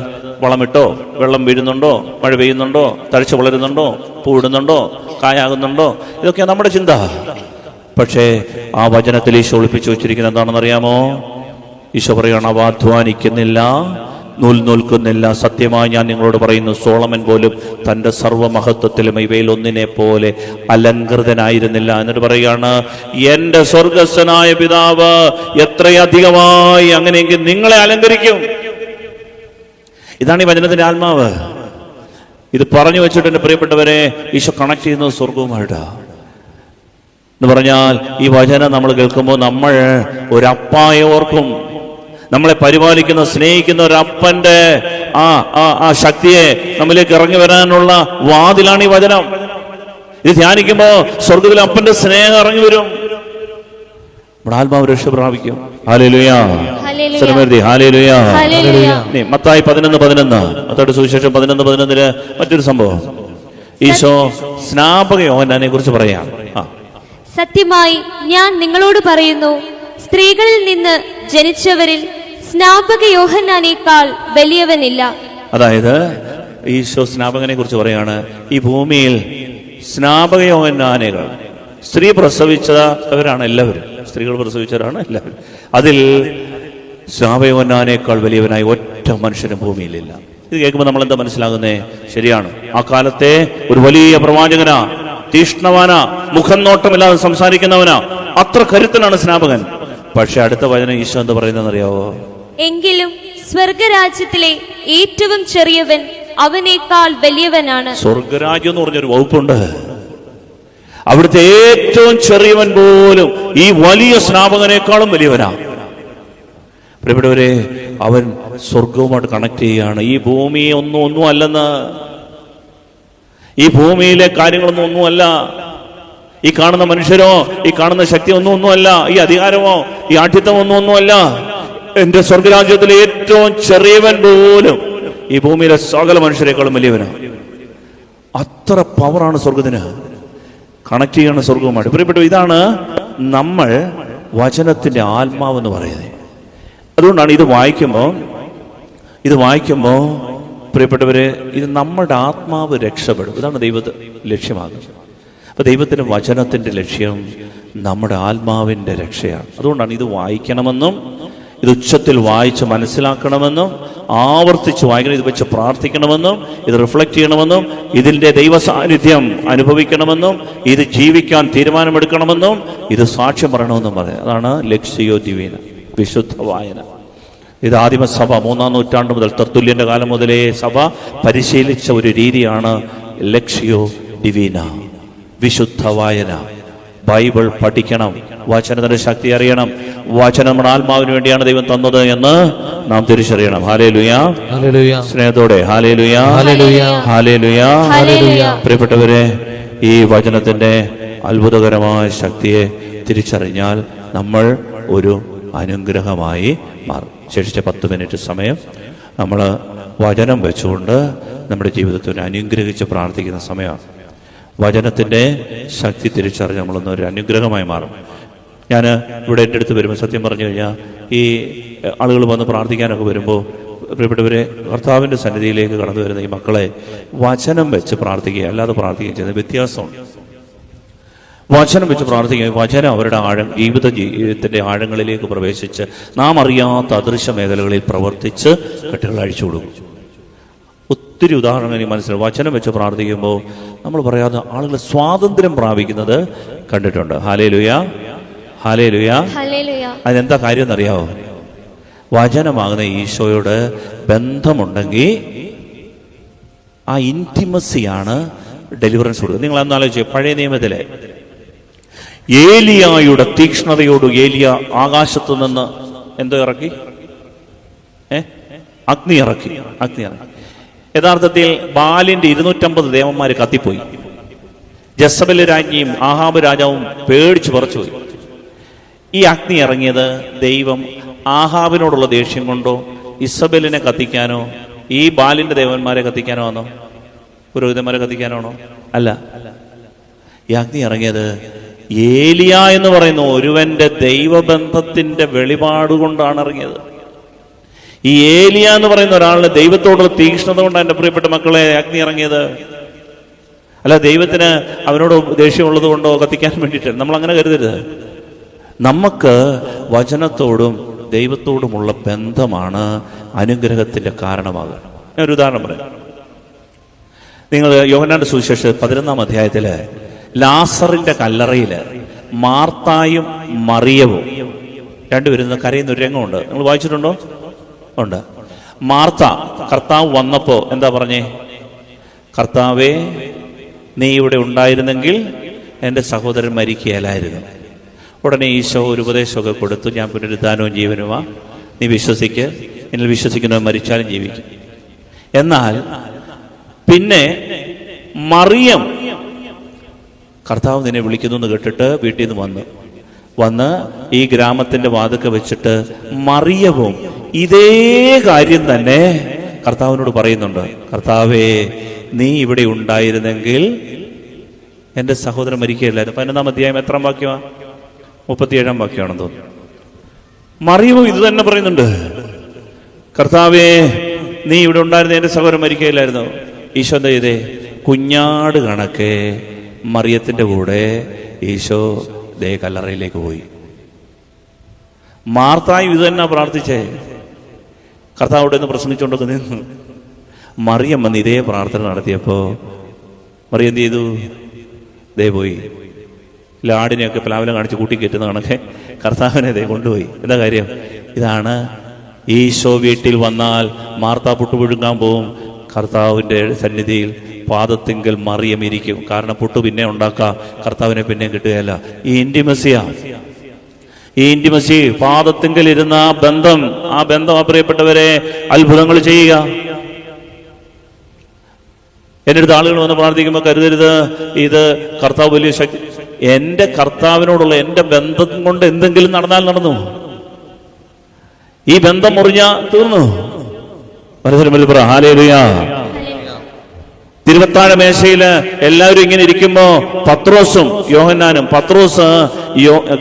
വളമിട്ടോ, വെള്ളം വീഴുന്നുണ്ടോ, മഴ പെയ്യുന്നുണ്ടോ, തഴച്ച് വളരുന്നുണ്ടോ, പൂവിടുന്നുണ്ടോ, കായാകുന്നുണ്ടോ, ഇതൊക്കെയാണ് നമ്മുടെ ചിന്ത. പക്ഷേ ആ വചനത്തിൽ ഈശോ ഒളിപ്പിച്ചു വെച്ചിരിക്കുന്നത് എന്താണെന്നറിയാമോ? ഈശോ പറയുകയാണ്, അവ അധ്വാനിക്കുന്നില്ല, നൂൽക്കുന്നില്ല. സത്യമായി ഞാൻ നിങ്ങളോട് പറയുന്നു, സോളമൻ പോലും തന്റെ സർവ്വമഹത്വത്തിലും ഇവയിൽ ഒന്നിനെ പോലെ അലങ്കൃതനായിരുന്നില്ല. എന്നിട്ട് പറയുകയാണ്, എന്റെ സ്വർഗസ്ഥനായ പിതാവ് എത്രയധികമായി അങ്ങനെയെങ്കിൽ നിങ്ങളെ അലങ്കരിക്കും. ഇതാണ് ഈ വചനത്തിന്റെ ആത്മാവ്. ഇത് പറഞ്ഞു വെച്ചിട്ട് എന്റെ പ്രിയപ്പെട്ടവരെ, ഈശോ കണക്ട് ചെയ്യുന്നത് സ്വർഗവുമായിട്ടാ. എന്ന് പറഞ്ഞാൽ ഈ വചനം നമ്മൾ കേൾക്കുമ്പോൾ നമ്മൾ ഒരപ്പായെ ഓർക്കും. നമ്മളെ പരിപാലിക്കുന്ന, സ്നേഹിക്കുന്ന ഒരപ്പന്റെ ആ ശക്തിയെ നമ്മിലേക്ക് ഇറങ്ങി വരാനുള്ള വാതിലാണ് ഈ വചനം. ഇത് ധ്യാനിക്കുമ്പോ സ്വർഗത്തിലെ അപ്പന്റെ സ്നേഹം ഇറങ്ങി വരും, നമ്മുടെ ആത്മാവ് രക്ഷ പ്രാപിക്കും. Hallelujah, hallelujah. മത്തായി 11:11, മത്തായിയുടെ സുവിശേഷം 11:11 മറ്റൊരു സംഭവം. ഈശോ സ്നാപക യോഹന്നാനെ കുറിച്ച് പറയാം. സത്യമായി ഞാൻ നിങ്ങളോട് പറയുന്നു, സ്ത്രീകളിൽ നിന്ന് ജനിച്ചവരിൽ സ്നാപക യോഹന്നാനേക്കാൾ വലിയവനില്ല. അതായത് ഈശോ സ്നാപകനെ കുറിച്ച് പറയാണ്, ഈ ഭൂമിയിൽ സ്നാപക യോഹന്നാനേക്കാൾ, സ്ത്രീ പ്രസവിച്ചവരാണ് എല്ലാവരും. സ്ത്രീകൾ പ്രസവിച്ചവരാണ് എല്ലാവരും. അതിൽ സ്നാപയോഹന്നാനേക്കാൾ വലിയവനായി ഒറ്റ മനുഷ്യനും ഭൂമിയിലില്ല. ഇത് കേൾക്കുമ്പോൾ നമ്മൾ എന്താ മനസ്സിലാകുന്നേ? ശരിയാണ്, ആ കാലത്തെ ഒരു വലിയ പ്രവാചകനാ, തീഷ്ണവാനാ, മുഖം നോട്ടമില്ലാതെ സംസാരിക്കുന്നവനാ, അത്ര കരുത്തനാണ് സ്നാപകൻ. പക്ഷെ അടുത്ത വചനം ഈശോ എന്താ പറയുന്നതെന്നറിയാവോ? എങ്കിലും സ്വർഗരാജ്യത്തിലെ ഏറ്റവും ചെറിയവൻ അവനേക്കാൾ വലിയവനാണ്. സ്വർഗരാജ്യം എന്ന് പറഞ്ഞൊരു വകുപ്പുണ്ട്. അവിടുത്തെ ഏറ്റവും ചെറിയവൻ പോലും ഈ വലിയ സ്നാപകനേക്കാളും വലിയവനാണ്. പ്രിയപ്പെട്ടവരെ, അവൻ സ്വർഗവുമായിട്ട് കണക്ട് ചെയ്യുകയാണ്. ഈ ഭൂമി ഒന്നും അല്ലെന്ന്, ഈ ഭൂമിയിലെ കാര്യങ്ങളൊന്നുമല്ല, ഈ കാണുന്ന മനുഷ്യരോ ഈ കാണുന്ന ശക്തി ഒന്നുമല്ല, ഈ അധികാരമോ ഈ ആഠ്യത്വം ഒന്നുമല്ല. എന്റെ സ്വർഗരാജ്യത്തിലെ ഏറ്റവും ചെറിയവൻ പോലും ഈ ഭൂമിയിലെ സകല മനുഷ്യരെക്കാളും വലിയവനാണ്. അത്ര പവറാണ് സ്വർഗത്തിന്. കണക്ട് ചെയ്യണം സ്വർഗവുമായിട്ട്. പ്രിയപ്പെട്ട, ഇതാണ് നമ്മൾ വചനത്തിന്റെ ആത്മാവെന്ന് പറയുന്നത്. അതുകൊണ്ടാണ് ഇത് വായിക്കുമ്പോൾ പ്രിയപ്പെട്ടവരെ, ഇത് നമ്മുടെ ആത്മാവ് രക്ഷപ്പെടും. ഇതാണ് ദൈവത്തെ ലക്ഷ്യമാകുന്നത്. അപ്പൊ ദൈവത്തിന്റെ വചനത്തിന്റെ ലക്ഷ്യം നമ്മുടെ ആത്മാവിന്റെ രക്ഷയാണ്. അതുകൊണ്ടാണ് ഇത് വായിക്കണമെന്നും ഇത് ഉച്ചത്തിൽ വായിച്ച് മനസ്സിലാക്കണമെന്നും ആവർത്തിച്ച് വായിക്കണം, ഇത് വെച്ച് പ്രാർത്ഥിക്കണമെന്നും ഇത് റിഫ്ലക്ട് ചെയ്യണമെന്നും ഇതിൻ്റെ ദൈവ സാന്നിധ്യം അനുഭവിക്കണമെന്നും ഇത് ജീവിക്കാൻ തീരുമാനമെടുക്കണമെന്നും ഇത് സാക്ഷ്യം പറയണമെന്നും പറയാം. അതാണ് ലെക്സിയോ ഡിവീന, വിശുദ്ധ വായന. ഇത് ആദിമസഭ 3-ാം നൂറ്റാണ്ട് മുതൽ, തർത്തുല്യന്റെ കാലം മുതലേ സഭ പരിശീലിച്ച ഒരു രീതിയാണ് ലെക്സിയോ ഡിവീന, വിശുദ്ധ വായന. ബൈബിൾ പഠിക്കണം, വചനത്തിന്റെ ശക്തി അറിയണം. വചനം നമ്മുടെ ആത്മാവിന് വേണ്ടിയാണ് ദൈവം തന്നത് എന്ന് നാം തിരിച്ചറിയണം. ഹല്ലേലൂയാ, സ്നേഹത്തോടെ ഹല്ലേലൂയാ, ഹല്ലേലൂയാ. പ്രിയപ്പെട്ടവരെ, ഈ വചനത്തിന്റെ അത്ഭുതകരമായ ശക്തിയെ തിരിച്ചറിഞ്ഞാൽ നമ്മൾ ഒരു അനുഗ്രഹമായി മാറും. ശേഷിച്ച 10 മിനിറ്റ് സമയം നമ്മൾ വചനം വെച്ചുകൊണ്ട് നമ്മുടെ ജീവിതത്തിൽ അനുഗ്രഹിച്ച് പ്രാർത്ഥിക്കുന്ന സമയമാണ്. വചനത്തിൻ്റെ ശക്തി തിരിച്ചറിഞ്ഞ് നമ്മളൊന്ന് ഒരു അനുഗ്രഹമായി മാറും. ഞാൻ ഇവിടെ എൻ്റെ അടുത്ത് വരുമ്പോൾ സത്യം പറഞ്ഞു കഴിഞ്ഞാൽ ഈ ആളുകൾ വന്ന് പ്രാർത്ഥിക്കാനൊക്കെ വരുമ്പോൾ, പ്രിയപ്പെട്ടവരെ, കർത്താവിൻ്റെ സന്നിധിയിലേക്ക് കടന്നു വരുന്ന ഈ മക്കളെ വചനം വെച്ച് പ്രാർത്ഥിക്കുക, അല്ലാതെ പ്രാർത്ഥിക്കുകയും ചെയ്യുന്ന വ്യത്യാസമുണ്ട്. വചനം വെച്ച് പ്രാർത്ഥിക്കുക, വചനം അവരുടെ ജീവിതത്തിൻ്റെ ആഴങ്ങളിലേക്ക് പ്രവേശിച്ച് നാം അറിയാത്ത അദൃശ്യ മേഖലകളിൽ പ്രവർത്തിച്ച് കെട്ടുകൾ അഴിച്ചു കൊടുക്കും. ഒത്തിരി ഉദാഹരണങ്ങൾ എനിക്ക് മനസ്സിലാവും. വചനം വെച്ച് പ്രാർത്ഥിക്കുമ്പോൾ നമ്മൾ പറയാതെ ആളുകൾ സ്വാതന്ത്ര്യം പ്രാപിക്കുന്നത് കണ്ടിട്ടുണ്ട്. ഹല്ലേലൂയാ, ഹല്ലേലൂയാ. അതിനെന്താ കാര്യം എന്നറിയാവോ? വചനമാകുന്ന ഈശോയോട് ബന്ധമുണ്ടെങ്കിൽ ആ ഇൻറ്റിമസിയാണ് ഡെലിവറൻസ് കൊടുക്കുന്നത്. നിങ്ങൾ അന്ന് ആലോചിച്ച്, പഴയ നിയമത്തിലെ ഏലിയായുടെ തീക്ഷ്ണതയോട് ഏലിയ ആകാശത്തു നിന്ന് എന്തോ ഇറക്കി? അഗ്നി ഇറക്കി. യഥാർത്ഥത്തിൽ ബാലിന്റെ 250 ദേവന്മാര് കത്തിപ്പോയി. ജസബൽ രാജ്ഞിയും ആഹാബ് രാജാവും പേടിച്ചു പറിച്ചുപോയി. ഈ അഗ്നി ഇറങ്ങിയത് ദൈവം ആഹാബിനോടുള്ള ദേഷ്യം കൊണ്ടോ ഇസബലിനെ കത്തിക്കാനോ ഈ ബാലിന്റെ ദേവന്മാരെ കത്തിക്കാനോ ആണോ? പുരോഹിതന്മാരെ കത്തിക്കാനോ ആണോ? അല്ല. ഈ അഗ്നി ഇറങ്ങിയത് ഏലിയ എന്ന് പറയുന്ന ഒരുവന്റെ ദൈവബന്ധത്തിന്റെ വെളിപാടുകൊണ്ടാണ് ഇറങ്ങിയത്. ഈ ഏലിയ എന്ന് പറയുന്ന ഒരാളിന് ദൈവത്തോടുള്ള തീക്ഷ്ണത കൊണ്ടാണ് എൻ്റെ പ്രിയപ്പെട്ട മക്കളെ അഗ്നി ഇറങ്ങിയത്. അല്ല ദൈവത്തിന് അവനോട് ദേഷ്യമുള്ളത് കൊണ്ടോ കത്തിക്കാൻ വേണ്ടിയിട്ട് നമ്മൾ അങ്ങനെ കരുതരുത്. നമുക്ക് വചനത്തോടും ദൈവത്തോടുമുള്ള ബന്ധമാണ് അനുഗ്രഹത്തിന്റെ കാരണമാകുക. ഞാൻ ഒരു ഉദാഹരണം പറയാം. നിങ്ങൾ യോഹന്നാന്റെ സുവിശേഷം 11-ാം അധ്യായത്തില് ലാസറിന്റെ കല്ലറയില് മാർത്തായും മറിയവും രണ്ടുപേരും കരയുന്ന ഒരു രംഗമുണ്ട്. നിങ്ങൾ വായിച്ചിട്ടുണ്ടോ? ഉണ്ട്. മാർത്ത കർത്താവ് വന്നപ്പോ എന്താ പറഞ്ഞേ? കർത്താവേ, നീ ഇവിടെ ഉണ്ടായിരുന്നെങ്കിൽ എൻ്റെ സഹോദരൻ മരിക്കുകയില്ലായിരുന്നു. ഉടനെ ഈശോ ഒരു ഉപദേശമൊക്കെ കൊടുത്തു. ഞാൻ പുനരുദ്ധാനവും ജീവനുമാ, നീ വിശ്വസിക്ക്, എന്നിൽ വിശ്വസിക്കുന്നവൻ മരിച്ചാലും ജീവിക്കും. എന്നാൽ പിന്നെ മറിയം കർത്താവ് നിന്നെ വിളിക്കുന്നു എന്ന് കേട്ടിട്ട് വീട്ടിൽ നിന്ന് വന്ന് ഈ ഗ്രാമത്തിന്റെ വാതിൽക്കൽ വെച്ചിട്ട് മറിയവും ഇതേ കാര്യം തന്നെ കർത്താവിനോട് പറയുന്നുണ്ട്. കർത്താവേ, നീ ഇവിടെ ഉണ്ടായിരുന്നെങ്കിൽ എൻ്റെ സഹോദരൻ മരിക്കുകയില്ലായിരുന്നു. 11-ാം അധ്യായം എത്രാം വാക്യമാ? 37-ാം വാക്യമാണെന്ന് തോന്നുന്നു. മറിയവും ഇത് തന്നെ പറയുന്നുണ്ട്. കർത്താവേ, നീ ഇവിടെ ഉണ്ടായിരുന്ന എൻ്റെ സഹോദരൻ മരിക്കുകയില്ലായിരുന്നു. ഈശോ എന്താ ചെയ്തേ? കുഞ്ഞാട് കണക്കെ മറിയത്തിന്റെ കൂടെ ഈശോ കല്ലറയിലേക്ക് പോയി. മാർത്തായും ഇത് തന്നെ പ്രാർത്ഥിച്ചേ. കർത്താവോട് നിന്ന് പ്രസംഗിച്ചുകൊണ്ടൊക്കെ നിന്ന് മറിയം വന്ന് ഇതേ പ്രാർത്ഥന നടത്തിയപ്പോൾ മറിയം എന്ത് ചെയ്തു? ദേ പോയി ലാടിനെയൊക്കെ പ്ലാവില കാണിച്ച് കൂട്ടിക്കയറ്റുന്ന കണക്കെ കർത്താവിനെ ദേ കൊണ്ടുപോയി. എന്താ കാര്യം? ഇതാണ് ഈശോ വീട്ടിൽ വന്നാൽ മാർത്ത പുട്ട് പുഴുങ്ങാൻ പോവും, കർത്താവിൻ്റെ സന്നിധിയിൽ പാദത്തിങ്കൽ മറിയം ഇരിക്കും. കാരണം പുട്ട് പിന്നെ ഉണ്ടാക്കാം, കർത്താവിനെ പിന്നെ കിട്ടുകയല്ല. ഈ ഇന്റിമസി പാദത്തിങ്കൽ ഇരുന്ന ആ ബന്ധം പ്രിയപ്പെട്ടവരെ അത്ഭുതങ്ങൾ ചെയ്യുക. എൻ്റെ അടുത്ത് ആളുകൾ വന്ന് പ്രാർത്ഥിക്കുമ്പോൾ കരുതരുത് ഇത് കർത്താവ് വലിയ ശക്തി. എൻ്റെ കർത്താവിനോടുള്ള എൻ്റെ ബന്ധം കൊണ്ട് എന്തെങ്കിലും നടന്നാൽ നടന്നു. ഈ ബന്ധം മുറിഞ്ഞാ തീർന്നു. ഹല്ലേലൂയ. തിരുവത്താഴ മേശയില് എല്ലാവരും ഇങ്ങനെ ഇരിക്കുമ്പോ പത്രോസും യോഹന്നാനും, പത്രോസ്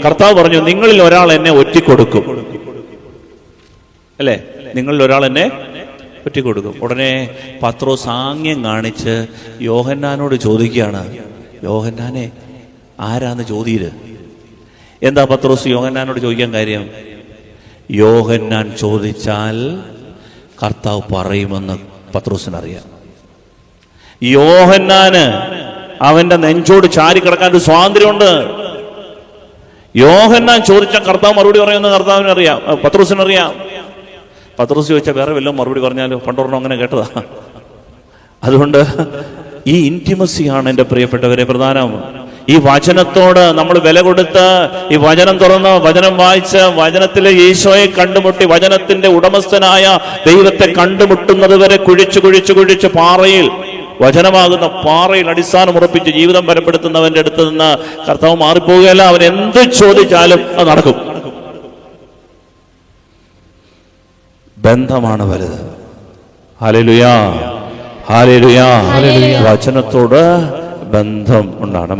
കർത്താവ് പറഞ്ഞു, നിങ്ങളിൽ ഒരാൾ എന്നെ ഒറ്റിക്കൊടുക്കും, അല്ലേ? നിങ്ങളിൽ ഒരാൾ എന്നെ ഒറ്റിക്കൊടുക്കും. ഉടനെ പത്രോസ് ആംഗ്യം കാണിച്ച് യോഹന്നാനോട് ചോദിക്കുകയാണ്, യോഹന്നാനെ ആരാന്ന് ചോദ്യര്. എന്താ പത്രോസ് യോഹന്നാനോട് ചോദിക്കാൻ കാര്യം? യോഹന്നാൻ ചോദിച്ചാൽ കർത്താവ് പറയുമെന്ന് പത്രോസിനറിയാം. യോഹന്നാന് അവന്റെ നെഞ്ചോട് ചാരി കിടക്കാൻ ഒരു സ്വാതന്ത്ര്യമുണ്ട്. യോഹന്നാൻ ചോദിച്ചാൽ കർത്താവ് മറുപടി പറയുമെന്ന് കർത്താവിനറിയാം, പത്രോസിനറിയാം. പത്രോസ് ചോദിച്ചാൽ വേറെ വല്ലതും മറുപടി പറഞ്ഞാലോ? പണ്ടൊരെണ്ണം അങ്ങനെ കേട്ടതാ. അതുകൊണ്ട് ഈ ഇന്റിമസിയാണ് എൻ്റെ പ്രിയപ്പെട്ടവരെ പ്രധാനം. ഈ വചനത്തോട് നമ്മൾ വില കൊടുത്ത്, ഈ വചനം തുറന്ന് വചനം വായിച്ച് വചനത്തിലെ ഈശോയെ കണ്ടുമുട്ടി വചനത്തിന്റെ ഉടമസ്ഥനായ ദൈവത്തെ കണ്ടുമുട്ടുന്നത് വരെ കുഴിച്ച് പാറയിൽ, വചനമാകുന്ന പാറയിൽ അടിസ്ഥാനം ഉറപ്പിച്ച് ജീവിതം ബലപ്പെടുത്തുന്നവന്റെ അടുത്ത് നിന്ന് കർത്താവ് മാറിപ്പോവുകയല്ല. അവൻ എന്ത് ചോദിച്ചാലും അത് നടക്കും. ബന്ധമാണ് വലുത്. Hallelujah, hallelujah. വചനത്തോട് ബന്ധം ഉണ്ടാണ്.